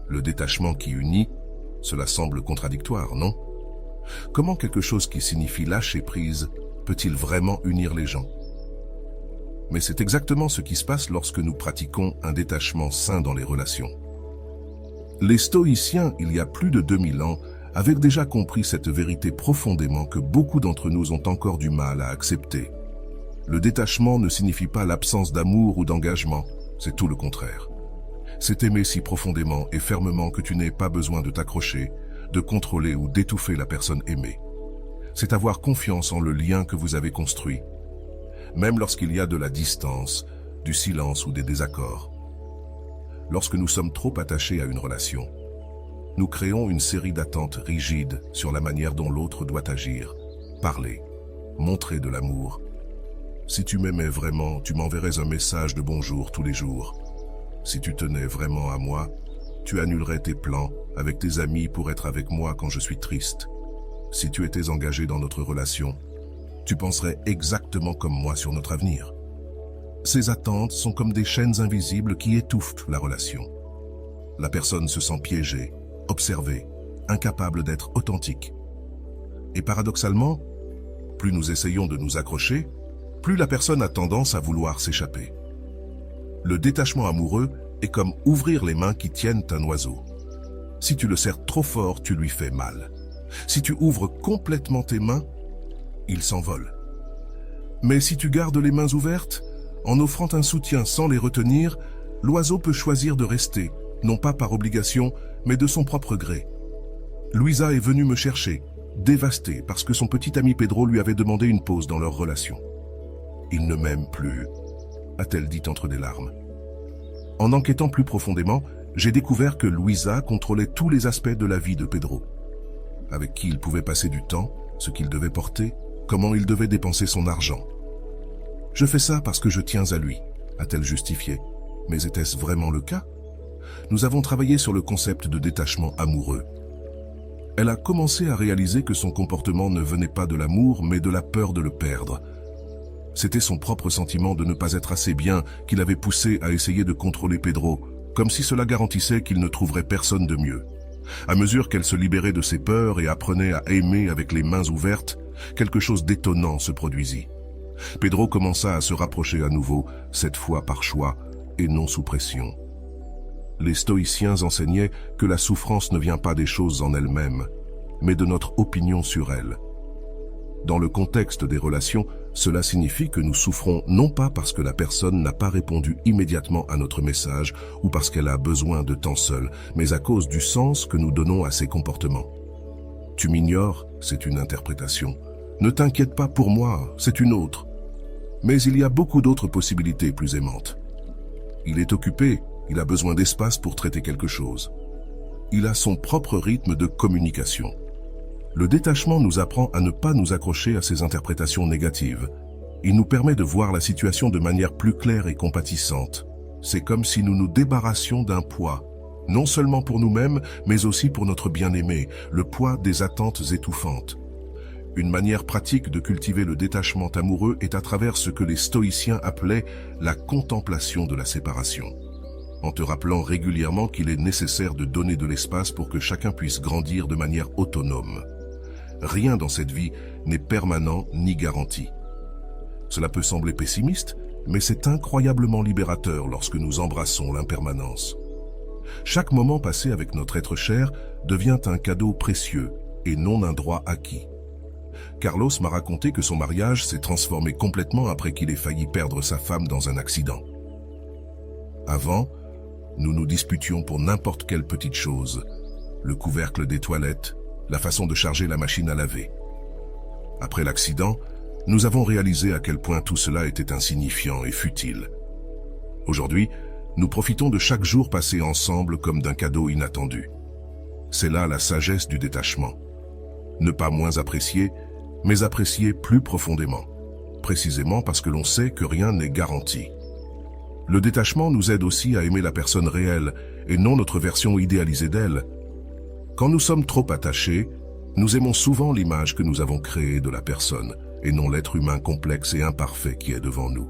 Le détachement qui unit, cela semble contradictoire, non? Comment quelque chose qui signifie lâcher prise peut-il vraiment unir les gens? Mais c'est exactement ce qui se passe lorsque nous pratiquons un détachement sain dans les relations. Les stoïciens, il y a plus de 2000 ans, avaient déjà compris cette vérité profondément que beaucoup d'entre nous ont encore du mal à accepter. Le détachement ne signifie pas l'absence d'amour ou d'engagement, c'est tout le contraire. C'est aimer si profondément et fermement que tu n'aies pas besoin de t'accrocher, de contrôler ou d'étouffer la personne aimée. C'est avoir confiance en le lien que vous avez construit, même lorsqu'il y a de la distance, du silence ou des désaccords. Lorsque nous sommes trop attachés à une relation, nous créons une série d'attentes rigides sur la manière dont l'autre doit agir, parler, montrer de l'amour. Si tu m'aimais vraiment, tu m'enverrais un message de bonjour tous les jours. Si tu tenais vraiment à moi, tu annulerais tes plans avec tes amis pour être avec moi quand je suis triste. Si tu étais engagé dans notre relation, tu penserais exactement comme moi sur notre avenir. Ces attentes sont comme des chaînes invisibles qui étouffent la relation. La personne se sent piégée, observée, incapable d'être authentique. Et paradoxalement, plus nous essayons de nous accrocher, plus la personne a tendance à vouloir s'échapper. Le détachement amoureux est comme ouvrir les mains qui tiennent un oiseau. Si tu le serres trop fort, tu lui fais mal. Si tu ouvres complètement tes mains, il s'envole. Mais si tu gardes les mains ouvertes, en offrant un soutien sans les retenir, l'oiseau peut choisir de rester, non pas par obligation, mais de son propre gré. Louisa est venue me chercher, dévastée parce que son petit ami Pedro lui avait demandé une pause dans leur relation. « Il ne m'aime plus », a-t-elle dit entre des larmes. En enquêtant plus profondément, j'ai découvert que Louisa contrôlait tous les aspects de la vie de Pedro. Avec qui il pouvait passer du temps, ce qu'il devait porter, comment il devait dépenser son argent. « Je fais ça parce que je tiens à lui », a-t-elle justifié. Mais était-ce vraiment le cas? Nous avons travaillé sur le concept de détachement amoureux. Elle a commencé à réaliser que son comportement ne venait pas de l'amour, mais de la peur de le perdre. C'était son propre sentiment de ne pas être assez bien qui l'avait poussé à essayer de contrôler Pedro, comme si cela garantissait qu'il ne trouverait personne de mieux. À mesure qu'elle se libérait de ses peurs et apprenait à aimer avec les mains ouvertes, quelque chose d'étonnant se produisit. Pedro commença à se rapprocher à nouveau, cette fois par choix et non sous pression. Les stoïciens enseignaient que la souffrance ne vient pas des choses en elles-mêmes, mais de notre opinion sur elles. Dans le contexte des relations, cela signifie que nous souffrons non pas parce que la personne n'a pas répondu immédiatement à notre message ou parce qu'elle a besoin de temps seul, mais à cause du sens que nous donnons à ses comportements. « Tu m'ignores », c'est une interprétation. « Ne t'inquiète pas pour moi, c'est une autre. » Mais il y a beaucoup d'autres possibilités plus aimantes. Il est occupé, il a besoin d'espace pour traiter quelque chose. Il a son propre rythme de communication. Le détachement nous apprend à ne pas nous accrocher à ces interprétations négatives. Il nous permet de voir la situation de manière plus claire et compatissante. C'est comme si nous nous débarrassions d'un poids, non seulement pour nous-mêmes, mais aussi pour notre bien-aimé, le poids des attentes étouffantes. Une manière pratique de cultiver le détachement amoureux est à travers ce que les stoïciens appelaient la contemplation de la séparation. En te rappelant régulièrement qu'il est nécessaire de donner de l'espace pour que chacun puisse grandir de manière autonome. Rien dans cette vie n'est permanent ni garanti. Cela peut sembler pessimiste, mais c'est incroyablement libérateur lorsque nous embrassons l'impermanence. Chaque moment passé avec notre être cher devient un cadeau précieux et non un droit acquis. Carlos m'a raconté que son mariage s'est transformé complètement après qu'il ait failli perdre sa femme dans un accident. Avant, nous nous disputions pour n'importe quelle petite chose, le couvercle des toilettes, la façon de charger la machine à laver. Après l'accident, nous avons réalisé à quel point tout cela était insignifiant et futile. Aujourd'hui, nous profitons de chaque jour passé ensemble comme d'un cadeau inattendu. C'est là la sagesse du détachement. Ne pas moins apprécier, mais apprécier plus profondément, précisément parce que l'on sait que rien n'est garanti. Le détachement nous aide aussi à aimer la personne réelle et non notre version idéalisée d'elle. Quand nous sommes trop attachés, nous aimons souvent l'image que nous avons créée de la personne et non l'être humain complexe et imparfait qui est devant nous.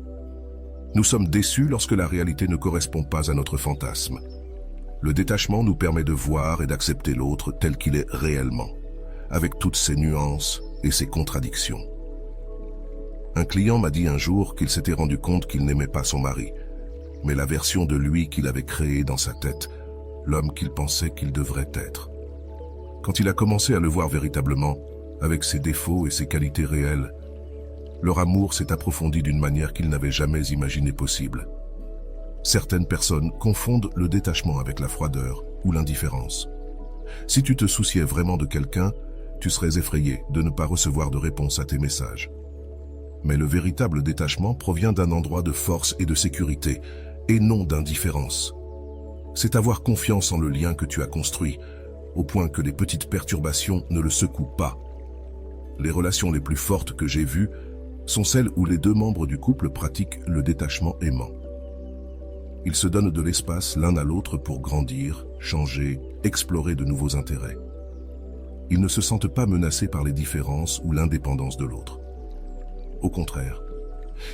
Nous sommes déçus lorsque la réalité ne correspond pas à notre fantasme. Le détachement nous permet de voir et d'accepter l'autre tel qu'il est réellement, avec toutes ses nuances et ses contradictions. Un client m'a dit un jour qu'il s'était rendu compte qu'il n'aimait pas son mari, mais la version de lui qu'il avait créée dans sa tête, l'homme qu'il pensait qu'il devrait être. Quand il a commencé à le voir véritablement, avec ses défauts et ses qualités réelles, leur amour s'est approfondi d'une manière qu'il n'avait jamais imaginé possible. Certaines personnes confondent le détachement avec la froideur ou l'indifférence. Si tu te souciais vraiment de quelqu'un, tu serais effrayé de ne pas recevoir de réponse à tes messages. Mais le véritable détachement provient d'un endroit de force et de sécurité, et non d'indifférence. C'est avoir confiance en le lien que tu as construit, au point que les petites perturbations ne le secouent pas. Les relations les plus fortes que j'ai vues sont celles où les deux membres du couple pratiquent le détachement aimant. Ils se donnent de l'espace l'un à l'autre pour grandir, changer, explorer de nouveaux intérêts. Ils ne se sentent pas menacés par les différences ou l'indépendance de l'autre. Au contraire,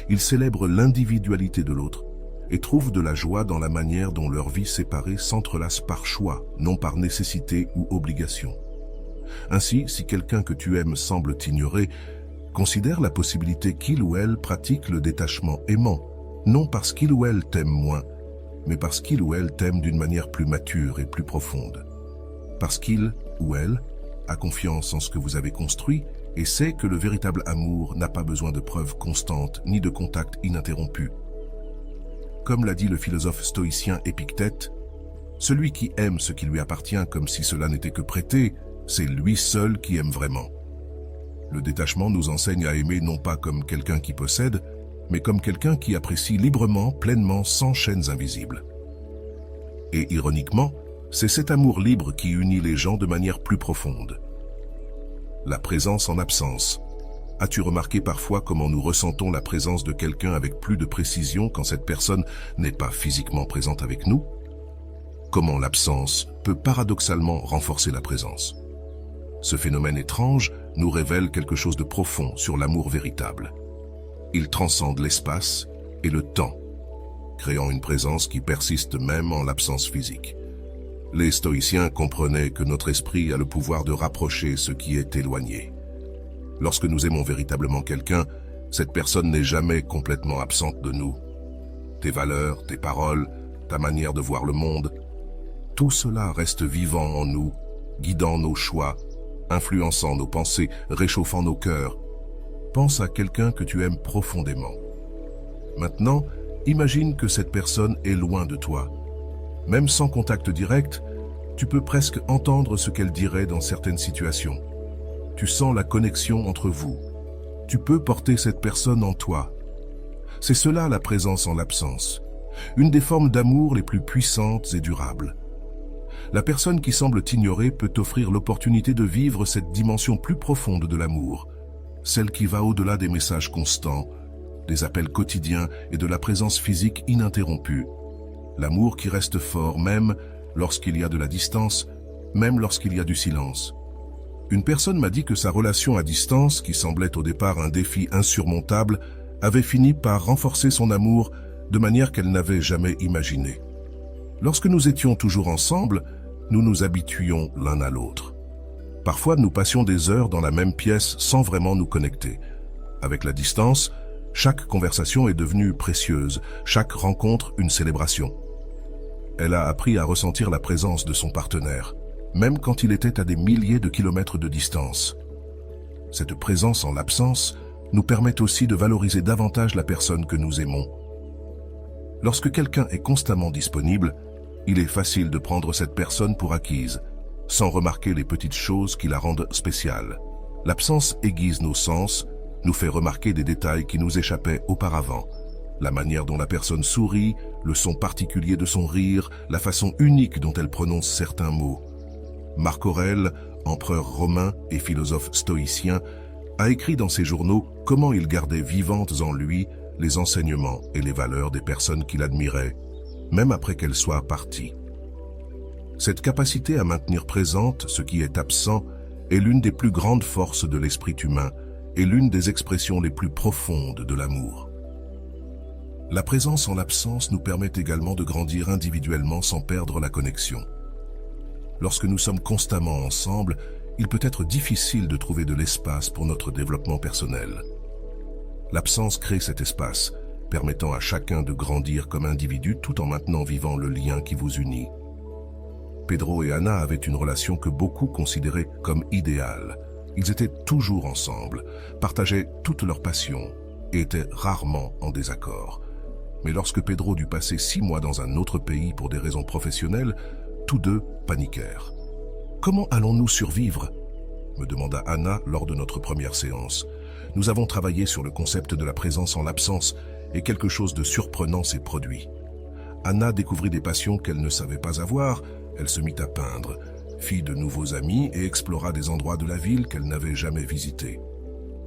ils célèbrent l'individualité de l'autre et trouvent de la joie dans la manière dont leur vie séparée s'entrelace par choix, non par nécessité ou obligation. Ainsi, si quelqu'un que tu aimes semble t'ignorer, considère la possibilité qu'il ou elle pratique le détachement aimant, non parce qu'il ou elle t'aime moins, mais parce qu'il ou elle t'aime d'une manière plus mature et plus profonde. Parce qu'il ou elle a confiance en ce que vous avez construit et sait que le véritable amour n'a pas besoin de preuves constantes ni de contacts ininterrompus. Comme l'a dit le philosophe stoïcien Épictète, celui qui aime ce qui lui appartient comme si cela n'était que prêté, c'est lui seul qui aime vraiment. Le détachement nous enseigne à aimer non pas comme quelqu'un qui possède, mais comme quelqu'un qui apprécie librement, pleinement, sans chaînes invisibles. Et ironiquement, c'est cet amour libre qui unit les gens de manière plus profonde. La présence en absence. As-tu remarqué parfois comment nous ressentons la présence de quelqu'un avec plus de précision quand cette personne n'est pas physiquement présente avec nous? Comment l'absence peut paradoxalement renforcer la présence? Ce phénomène étrange nous révèle quelque chose de profond sur l'amour véritable. Il transcende l'espace et le temps, créant une présence qui persiste même en l'absence physique. Les stoïciens comprenaient que notre esprit a le pouvoir de rapprocher ce qui est éloigné. Lorsque nous aimons véritablement quelqu'un, cette personne n'est jamais complètement absente de nous. Tes valeurs, tes paroles, ta manière de voir le monde, tout cela reste vivant en nous, guidant nos choix, influençant nos pensées, réchauffant nos cœurs. Pense à quelqu'un que tu aimes profondément. Maintenant, imagine que cette personne est loin de toi. Même sans contact direct, tu peux presque entendre ce qu'elle dirait dans certaines situations. Tu sens la connexion entre vous. Tu peux porter cette personne en toi. C'est cela la présence en l'absence, une des formes d'amour les plus puissantes et durables. La personne qui semble t'ignorer peut t'offrir l'opportunité de vivre cette dimension plus profonde de l'amour, celle qui va au-delà des messages constants, des appels quotidiens et de la présence physique ininterrompue. L'amour qui reste fort même lorsqu'il y a de la distance, même lorsqu'il y a du silence. Une personne m'a dit que sa relation à distance, qui semblait au départ un défi insurmontable, avait fini par renforcer son amour de manière qu'elle n'avait jamais imaginée. Lorsque nous étions toujours ensemble, nous nous habituions l'un à l'autre. Parfois, nous passions des heures dans la même pièce sans vraiment nous connecter. Avec la distance, Chaque conversation est devenue précieuse, chaque rencontre une célébration. Elle a appris à ressentir la présence de son partenaire, même quand il était à des milliers de kilomètres de distance. Cette présence en l'absence nous permet aussi de valoriser davantage la personne que nous aimons. Lorsque quelqu'un est constamment disponible, il est facile de prendre cette personne pour acquise, sans remarquer les petites choses qui la rendent spéciale. L'absence aiguise nos sens, nous fait remarquer des détails qui nous échappaient auparavant. La manière dont la personne sourit, le son particulier de son rire, la façon unique dont elle prononce certains mots. Marc Aurèle, empereur romain et philosophe stoïcien, a écrit dans ses journaux comment il gardait vivantes en lui les enseignements et les valeurs des personnes qu'il admirait, même après qu'elles soient parties. Cette capacité à maintenir présente ce qui est absent est l'une des plus grandes forces de l'esprit humain et l'une des expressions les plus profondes de l'amour. La présence en l'absence nous permet également de grandir individuellement sans perdre la connexion. Lorsque nous sommes constamment ensemble, il peut être difficile de trouver de l'espace pour notre développement personnel. L'absence crée cet espace, permettant à chacun de grandir comme individu tout en maintenant vivant le lien qui vous unit. Pedro et Ana avaient une relation que beaucoup considéraient comme idéale. Ils étaient toujours ensemble, partageaient toutes leurs passions et étaient rarement en désaccord. Mais lorsque Pedro dut passer 6 mois dans un autre pays pour des raisons professionnelles, tous deux paniquèrent. « Comment allons-nous survivre ?» me demanda Ana lors de notre première séance. Nous avons travaillé sur le concept de la présence en l'absence et quelque chose de surprenant s'est produit. Ana découvrit des passions qu'elle ne savait pas avoir, elle se mit à peindre, fit de nouveaux amis et explora des endroits de la ville qu'elle n'avait jamais visités.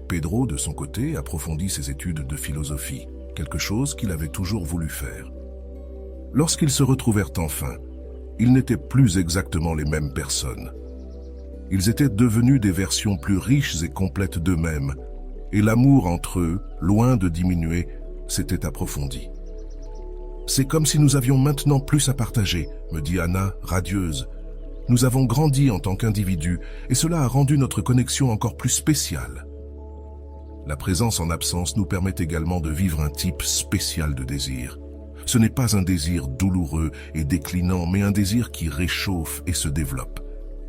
Pedro, de son côté, approfondit ses études de philosophie, quelque chose qu'il avait toujours voulu faire. Lorsqu'ils se retrouvèrent enfin, ils n'étaient plus exactement les mêmes personnes. Ils étaient devenus des versions plus riches et complètes d'eux-mêmes, et l'amour entre eux, loin de diminuer, s'était approfondi. « C'est comme si nous avions maintenant plus à partager », me dit Ana, radieuse. « Nous avons grandi en tant qu'individus, et cela a rendu notre connexion encore plus spéciale. » La présence en absence nous permet également de vivre un type spécial de désir. Ce n'est pas un désir douloureux et déclinant, mais un désir qui réchauffe et se développe.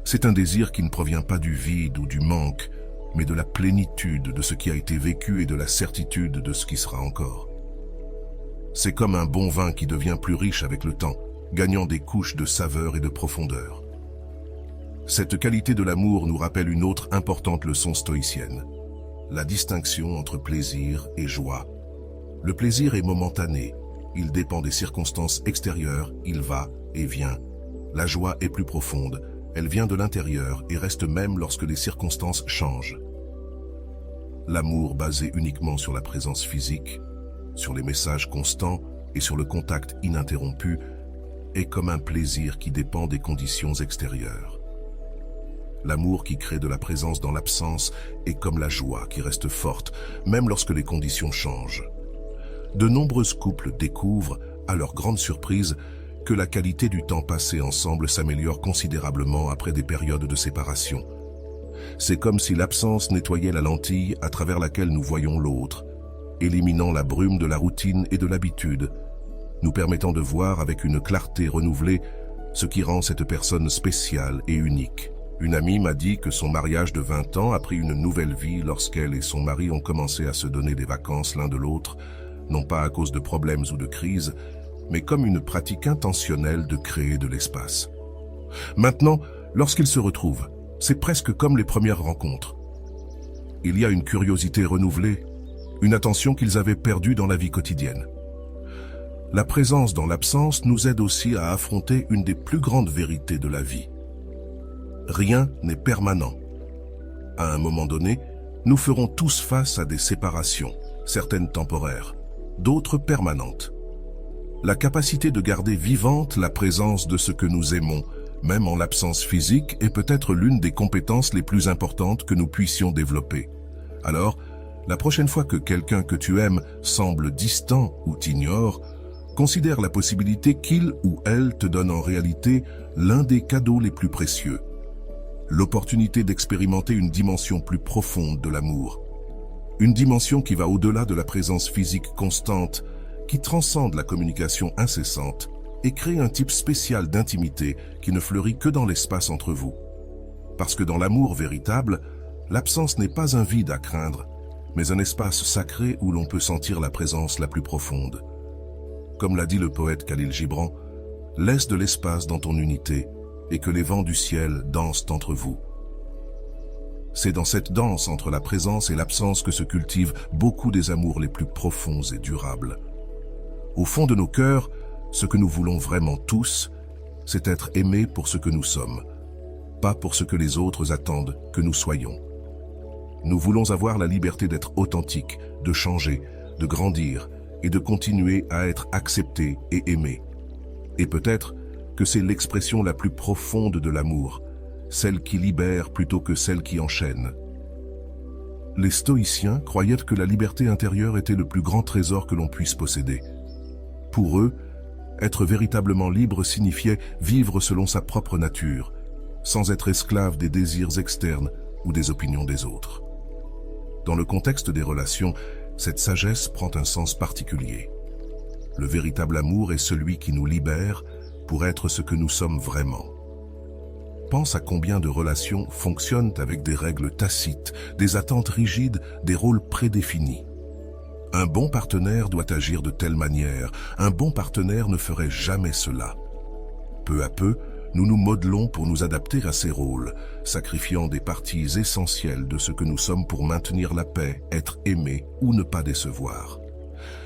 C'est un désir qui ne provient pas du vide ou du manque, mais de la plénitude de ce qui a été vécu et de la certitude de ce qui sera encore. C'est comme un bon vin qui devient plus riche avec le temps, gagnant des couches de saveur et de profondeur. Cette qualité de l'amour nous rappelle une autre importante leçon stoïcienne, la distinction entre plaisir et joie. Le plaisir est momentané, il dépend des circonstances extérieures, il va et vient. La joie est plus profonde, elle vient de l'intérieur et reste même lorsque les circonstances changent. L'amour basé uniquement sur la présence physique, sur les messages constants et sur le contact ininterrompu, est comme un plaisir qui dépend des conditions extérieures. L'amour qui crée de la présence dans l'absence est comme la joie qui reste forte, même lorsque les conditions changent. De nombreux couples découvrent, à leur grande surprise, que la qualité du temps passé ensemble s'améliore considérablement après des périodes de séparation. C'est comme si l'absence nettoyait la lentille à travers laquelle nous voyons l'autre, éliminant la brume de la routine et de l'habitude, nous permettant de voir avec une clarté renouvelée ce qui rend cette personne spéciale et unique. Une amie m'a dit que son mariage de 20 ans a pris une nouvelle vie lorsqu'elle et son mari ont commencé à se donner des vacances l'un de l'autre, non pas à cause de problèmes ou de crises, mais comme une pratique intentionnelle de créer de l'espace. Maintenant, lorsqu'ils se retrouvent, c'est presque comme les premières rencontres. Il y a une curiosité renouvelée, une attention qu'ils avaient perdue dans la vie quotidienne. La présence dans l'absence nous aide aussi à affronter une des plus grandes vérités de la vie. Rien n'est permanent. À un moment donné, nous ferons tous face à des séparations, certaines temporaires, d'autres permanentes. La capacité de garder vivante la présence de ce que nous aimons, même en l'absence physique, est peut-être l'une des compétences les plus importantes que nous puissions développer. Alors, la prochaine fois que quelqu'un que tu aimes semble distant ou t'ignore, considère la possibilité qu'il ou elle te donne en réalité l'un des cadeaux les plus précieux, l'opportunité d'expérimenter une dimension plus profonde de l'amour. Une dimension qui va au-delà de la présence physique constante, qui transcende la communication incessante et crée un type spécial d'intimité qui ne fleurit que dans l'espace entre vous. Parce que dans l'amour véritable, l'absence n'est pas un vide à craindre, mais un espace sacré où l'on peut sentir la présence la plus profonde. Comme l'a dit le poète Khalil Gibran, « Laisse de l'espace dans ton unité et que les vents du ciel dansent entre vous. » C'est dans cette danse entre la présence et l'absence que se cultivent beaucoup des amours les plus profonds et durables. Au fond de nos cœurs, ce que nous voulons vraiment tous, c'est être aimés pour ce que nous sommes, pas pour ce que les autres attendent que nous soyons. Nous voulons avoir la liberté d'être authentiques, de changer, de grandir et de continuer à être acceptés et aimés. Et peut-être que c'est l'expression la plus profonde de l'amour, celle qui libère plutôt que celle qui enchaîne. Les stoïciens croyaient que la liberté intérieure était le plus grand trésor que l'on puisse posséder. Pour eux, être véritablement libre signifiait vivre selon sa propre nature, sans être esclave des désirs externes ou des opinions des autres. Dans le contexte des relations, cette sagesse prend un sens particulier. Le véritable amour est celui qui nous libère pour être ce que nous sommes vraiment. Pense à combien de relations fonctionnent avec des règles tacites, des attentes rigides, des rôles prédéfinis. Un bon partenaire doit agir de telle manière, un bon partenaire ne ferait jamais cela. Peu à peu, nous nous modelons pour nous adapter à ces rôles, sacrifiant des parties essentielles de ce que nous sommes pour maintenir la paix, être aimés ou ne pas décevoir.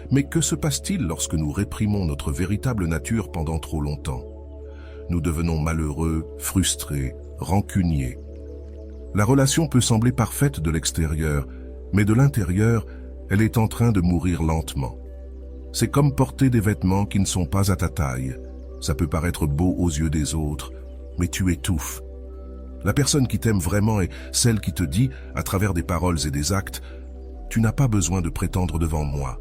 Mais que se passe-t-il lorsque nous réprimons notre véritable nature pendant trop longtemps? Nous devenons malheureux, frustrés, rancuniers. La relation peut sembler parfaite de l'extérieur, mais de l'intérieur, elle est en train de mourir lentement. C'est comme porter des vêtements qui ne sont pas à ta taille. Ça peut paraître beau aux yeux des autres, mais tu étouffes. La personne qui t'aime vraiment est celle qui te dit, à travers des paroles et des actes, « Tu n'as pas besoin de prétendre devant moi.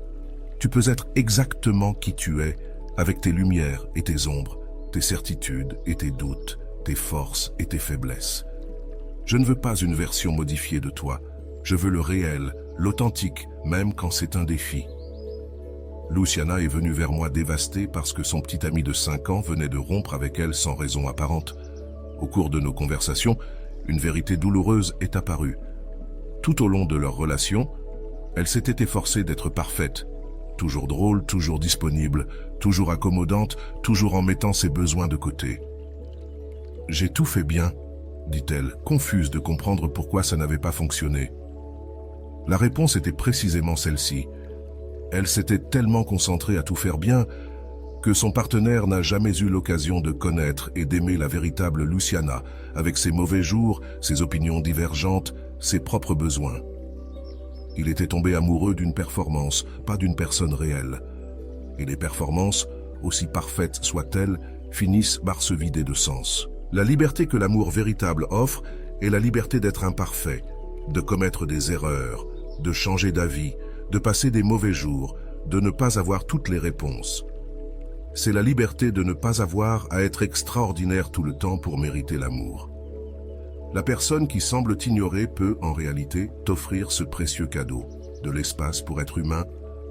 Tu peux être exactement qui tu es, avec tes lumières et tes ombres, tes certitudes et tes doutes, tes forces et tes faiblesses. Je ne veux pas une version modifiée de toi. Je veux le réel, l'authentique, même quand c'est un défi. » Luciana est venue vers moi dévastée parce que son petit ami de 5 ans venait de rompre avec elle sans raison apparente. Au cours de nos conversations, une vérité douloureuse est apparue. Tout au long de leur relation, elle s'était efforcée d'être parfaite, toujours drôle, toujours disponible, toujours accommodante, toujours en mettant ses besoins de côté. « J'ai tout fait bien », dit-elle, confuse de comprendre pourquoi ça n'avait pas fonctionné. La réponse était précisément celle-ci. Elle s'était tellement concentrée à tout faire bien que son partenaire n'a jamais eu l'occasion de connaître et d'aimer la véritable Luciana, avec ses mauvais jours, ses opinions divergentes, ses propres besoins. Il était tombé amoureux d'une performance, pas d'une personne réelle. Et les performances, aussi parfaites soient-elles, finissent par se vider de sens. La liberté que l'amour véritable offre est la liberté d'être imparfait, de commettre des erreurs, de changer d'avis, de passer des mauvais jours, de ne pas avoir toutes les réponses. C'est la liberté de ne pas avoir à être extraordinaire tout le temps pour mériter l'amour. La personne qui semble t'ignorer peut, en réalité, t'offrir ce précieux cadeau, de l'espace pour être humain,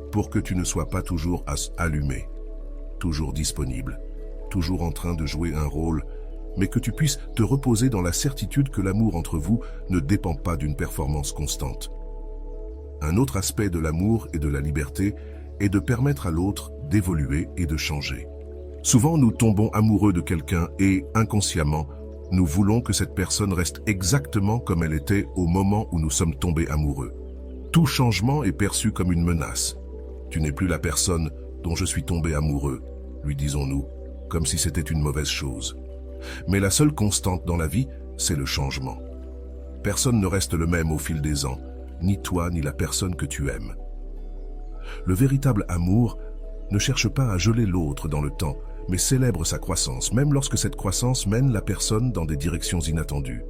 pour que tu ne sois pas toujours allumé, toujours disponible, toujours en train de jouer un rôle, mais que tu puisses te reposer dans la certitude que l'amour entre vous ne dépend pas d'une performance constante. Un autre aspect de l'amour et de la liberté est de permettre à l'autre d'évoluer et de changer. Souvent, nous tombons amoureux de quelqu'un et, inconsciemment, nous voulons que cette personne reste exactement comme elle était au moment où nous sommes tombés amoureux. Tout changement est perçu comme une menace. « Tu n'es plus la personne dont je suis tombé amoureux », lui disons-nous, comme si c'était une mauvaise chose. Mais la seule constante dans la vie, c'est le changement. Personne ne reste le même au fil des ans, ni toi ni la personne que tu aimes. Le véritable amour ne cherche pas à geler l'autre dans le temps, mais célèbre sa croissance, même lorsque cette croissance mène la personne dans des directions inattendues.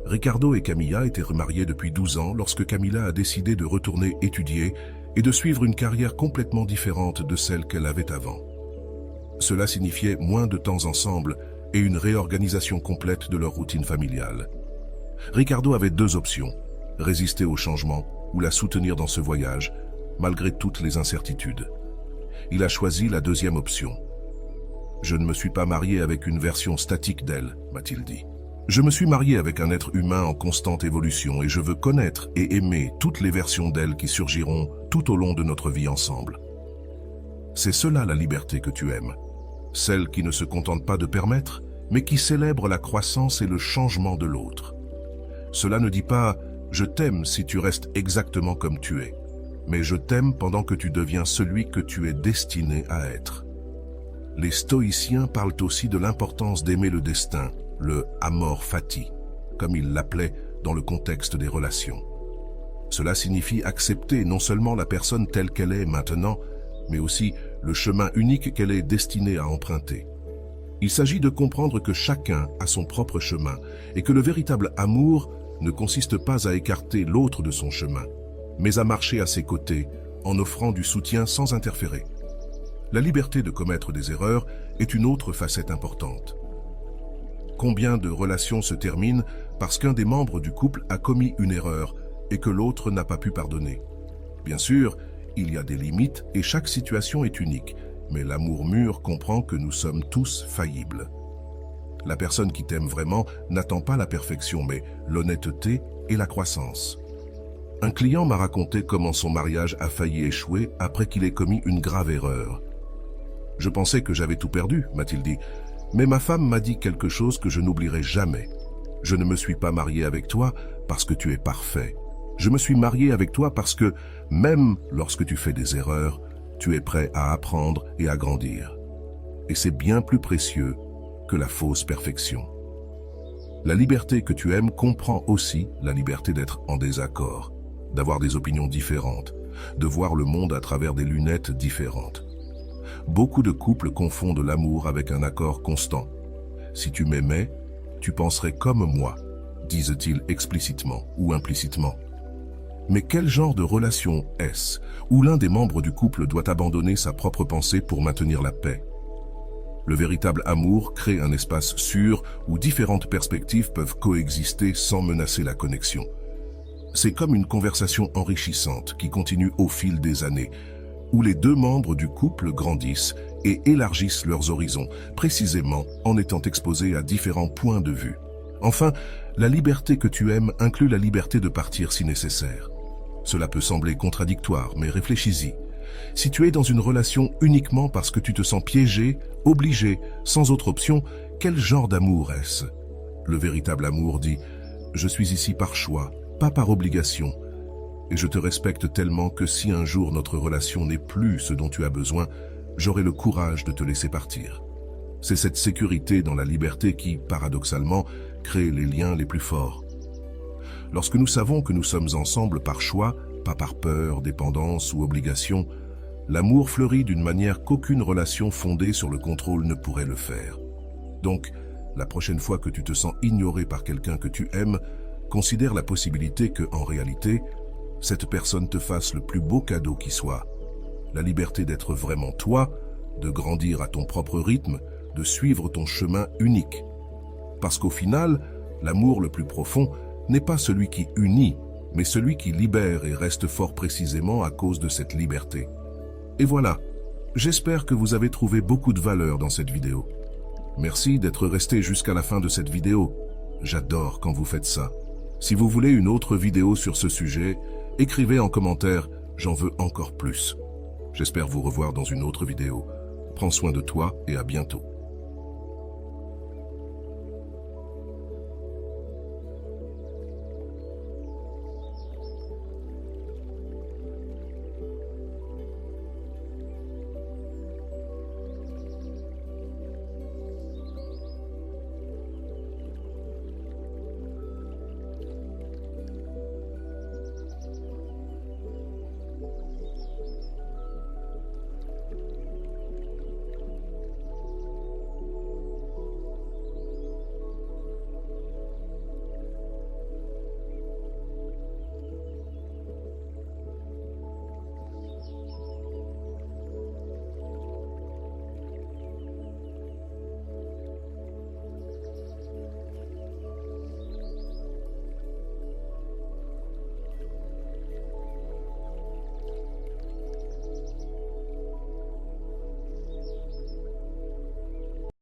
Ricardo et Camilla étaient remariés depuis 12 ans lorsque Camilla a décidé de retourner étudier et de suivre une carrière complètement différente de celle qu'elle avait avant. Cela signifiait moins de temps ensemble et une réorganisation complète de leur routine familiale. Ricardo avait 2 options, résister au changement ou la soutenir dans ce voyage, malgré toutes les incertitudes. Il a choisi la deuxième option. Je ne me suis pas marié avec une version statique d'elle, m'a-t-il dit. Je me suis marié avec un être humain en constante évolution et je veux connaître et aimer toutes les versions d'elle qui surgiront tout au long de notre vie ensemble. C'est cela la liberté que tu aimes. Celle qui ne se contente pas de permettre, mais qui célèbre la croissance et le changement de l'autre. Cela ne dit pas « je t'aime si tu restes exactement comme tu es », mais « je t'aime pendant que tu deviens celui que tu es destiné à être ». Les stoïciens parlent aussi de l'importance d'aimer le destin, le amor fati, comme ils l'appelaient dans le contexte des relations. Cela signifie accepter non seulement la personne telle qu'elle est maintenant, mais aussi le chemin unique qu'elle est destinée à emprunter. Il s'agit de comprendre que chacun a son propre chemin et que le véritable amour ne consiste pas à écarter l'autre de son chemin, mais à marcher à ses côtés en offrant du soutien sans interférer. La liberté de commettre des erreurs est une autre facette importante. Combien de relations se terminent parce qu'un des membres du couple a commis une erreur et que l'autre n'a pas pu pardonner? Bien sûr, il y a des limites et chaque situation est unique, mais l'amour mûr comprend que nous sommes tous faillibles. La personne qui t'aime vraiment n'attend pas la perfection, mais l'honnêteté et la croissance. Un client m'a raconté comment son mariage a failli échouer après qu'il ait commis une grave erreur. « Je pensais que j'avais tout perdu, m'a-t-il dit, mais ma femme m'a dit quelque chose que je n'oublierai jamais. Je ne me suis pas marié avec toi parce que tu es parfait. Je me suis marié avec toi parce que, même lorsque tu fais des erreurs, tu es prêt à apprendre et à grandir. Et c'est bien plus précieux que la fausse perfection. La liberté que tu aimes comprend aussi la liberté d'être en désaccord, d'avoir des opinions différentes, de voir le monde à travers des lunettes différentes. Beaucoup de couples confondent l'amour avec un accord constant. Si tu m'aimais, tu penserais comme moi, disent-ils explicitement ou implicitement. Mais quel genre de relation est-ce où l'un des membres du couple doit abandonner sa propre pensée pour maintenir la paix? Le véritable amour crée un espace sûr où différentes perspectives peuvent coexister sans menacer la connexion. C'est comme une conversation enrichissante qui continue au fil des années, où les deux membres du couple grandissent et élargissent leurs horizons, précisément en étant exposés à différents points de vue. Enfin, la liberté que tu aimes inclut la liberté de partir si nécessaire. Cela peut sembler contradictoire, mais réfléchis-y. Si tu es dans une relation uniquement parce que tu te sens piégé, obligé, sans autre option, quel genre d'amour est-ce? Le véritable amour dit « Je suis ici par choix, pas par obligation. Et je te respecte tellement que si un jour notre relation n'est plus ce dont tu as besoin, j'aurai le courage de te laisser partir. » C'est cette sécurité dans la liberté qui, paradoxalement, crée les liens les plus forts. Lorsque nous savons que nous sommes ensemble par choix, pas par peur, dépendance ou obligation, l'amour fleurit d'une manière qu'aucune relation fondée sur le contrôle ne pourrait le faire. Donc, la prochaine fois que tu te sens ignoré par quelqu'un que tu aimes, considère la possibilité que, en réalité, cette personne te fasse le plus beau cadeau qui soit. La liberté d'être vraiment toi, de grandir à ton propre rythme, de suivre ton chemin unique. Parce qu'au final, l'amour le plus profond n'est pas celui qui unit, mais celui qui libère et reste fort précisément à cause de cette liberté. Et voilà, j'espère que vous avez trouvé beaucoup de valeur dans cette vidéo. Merci d'être resté jusqu'à la fin de cette vidéo. J'adore quand vous faites ça. Si vous voulez une autre vidéo sur ce sujet, écrivez en commentaire « J'en veux encore plus ». J'espère vous revoir dans une autre vidéo. Prends soin de toi et à bientôt.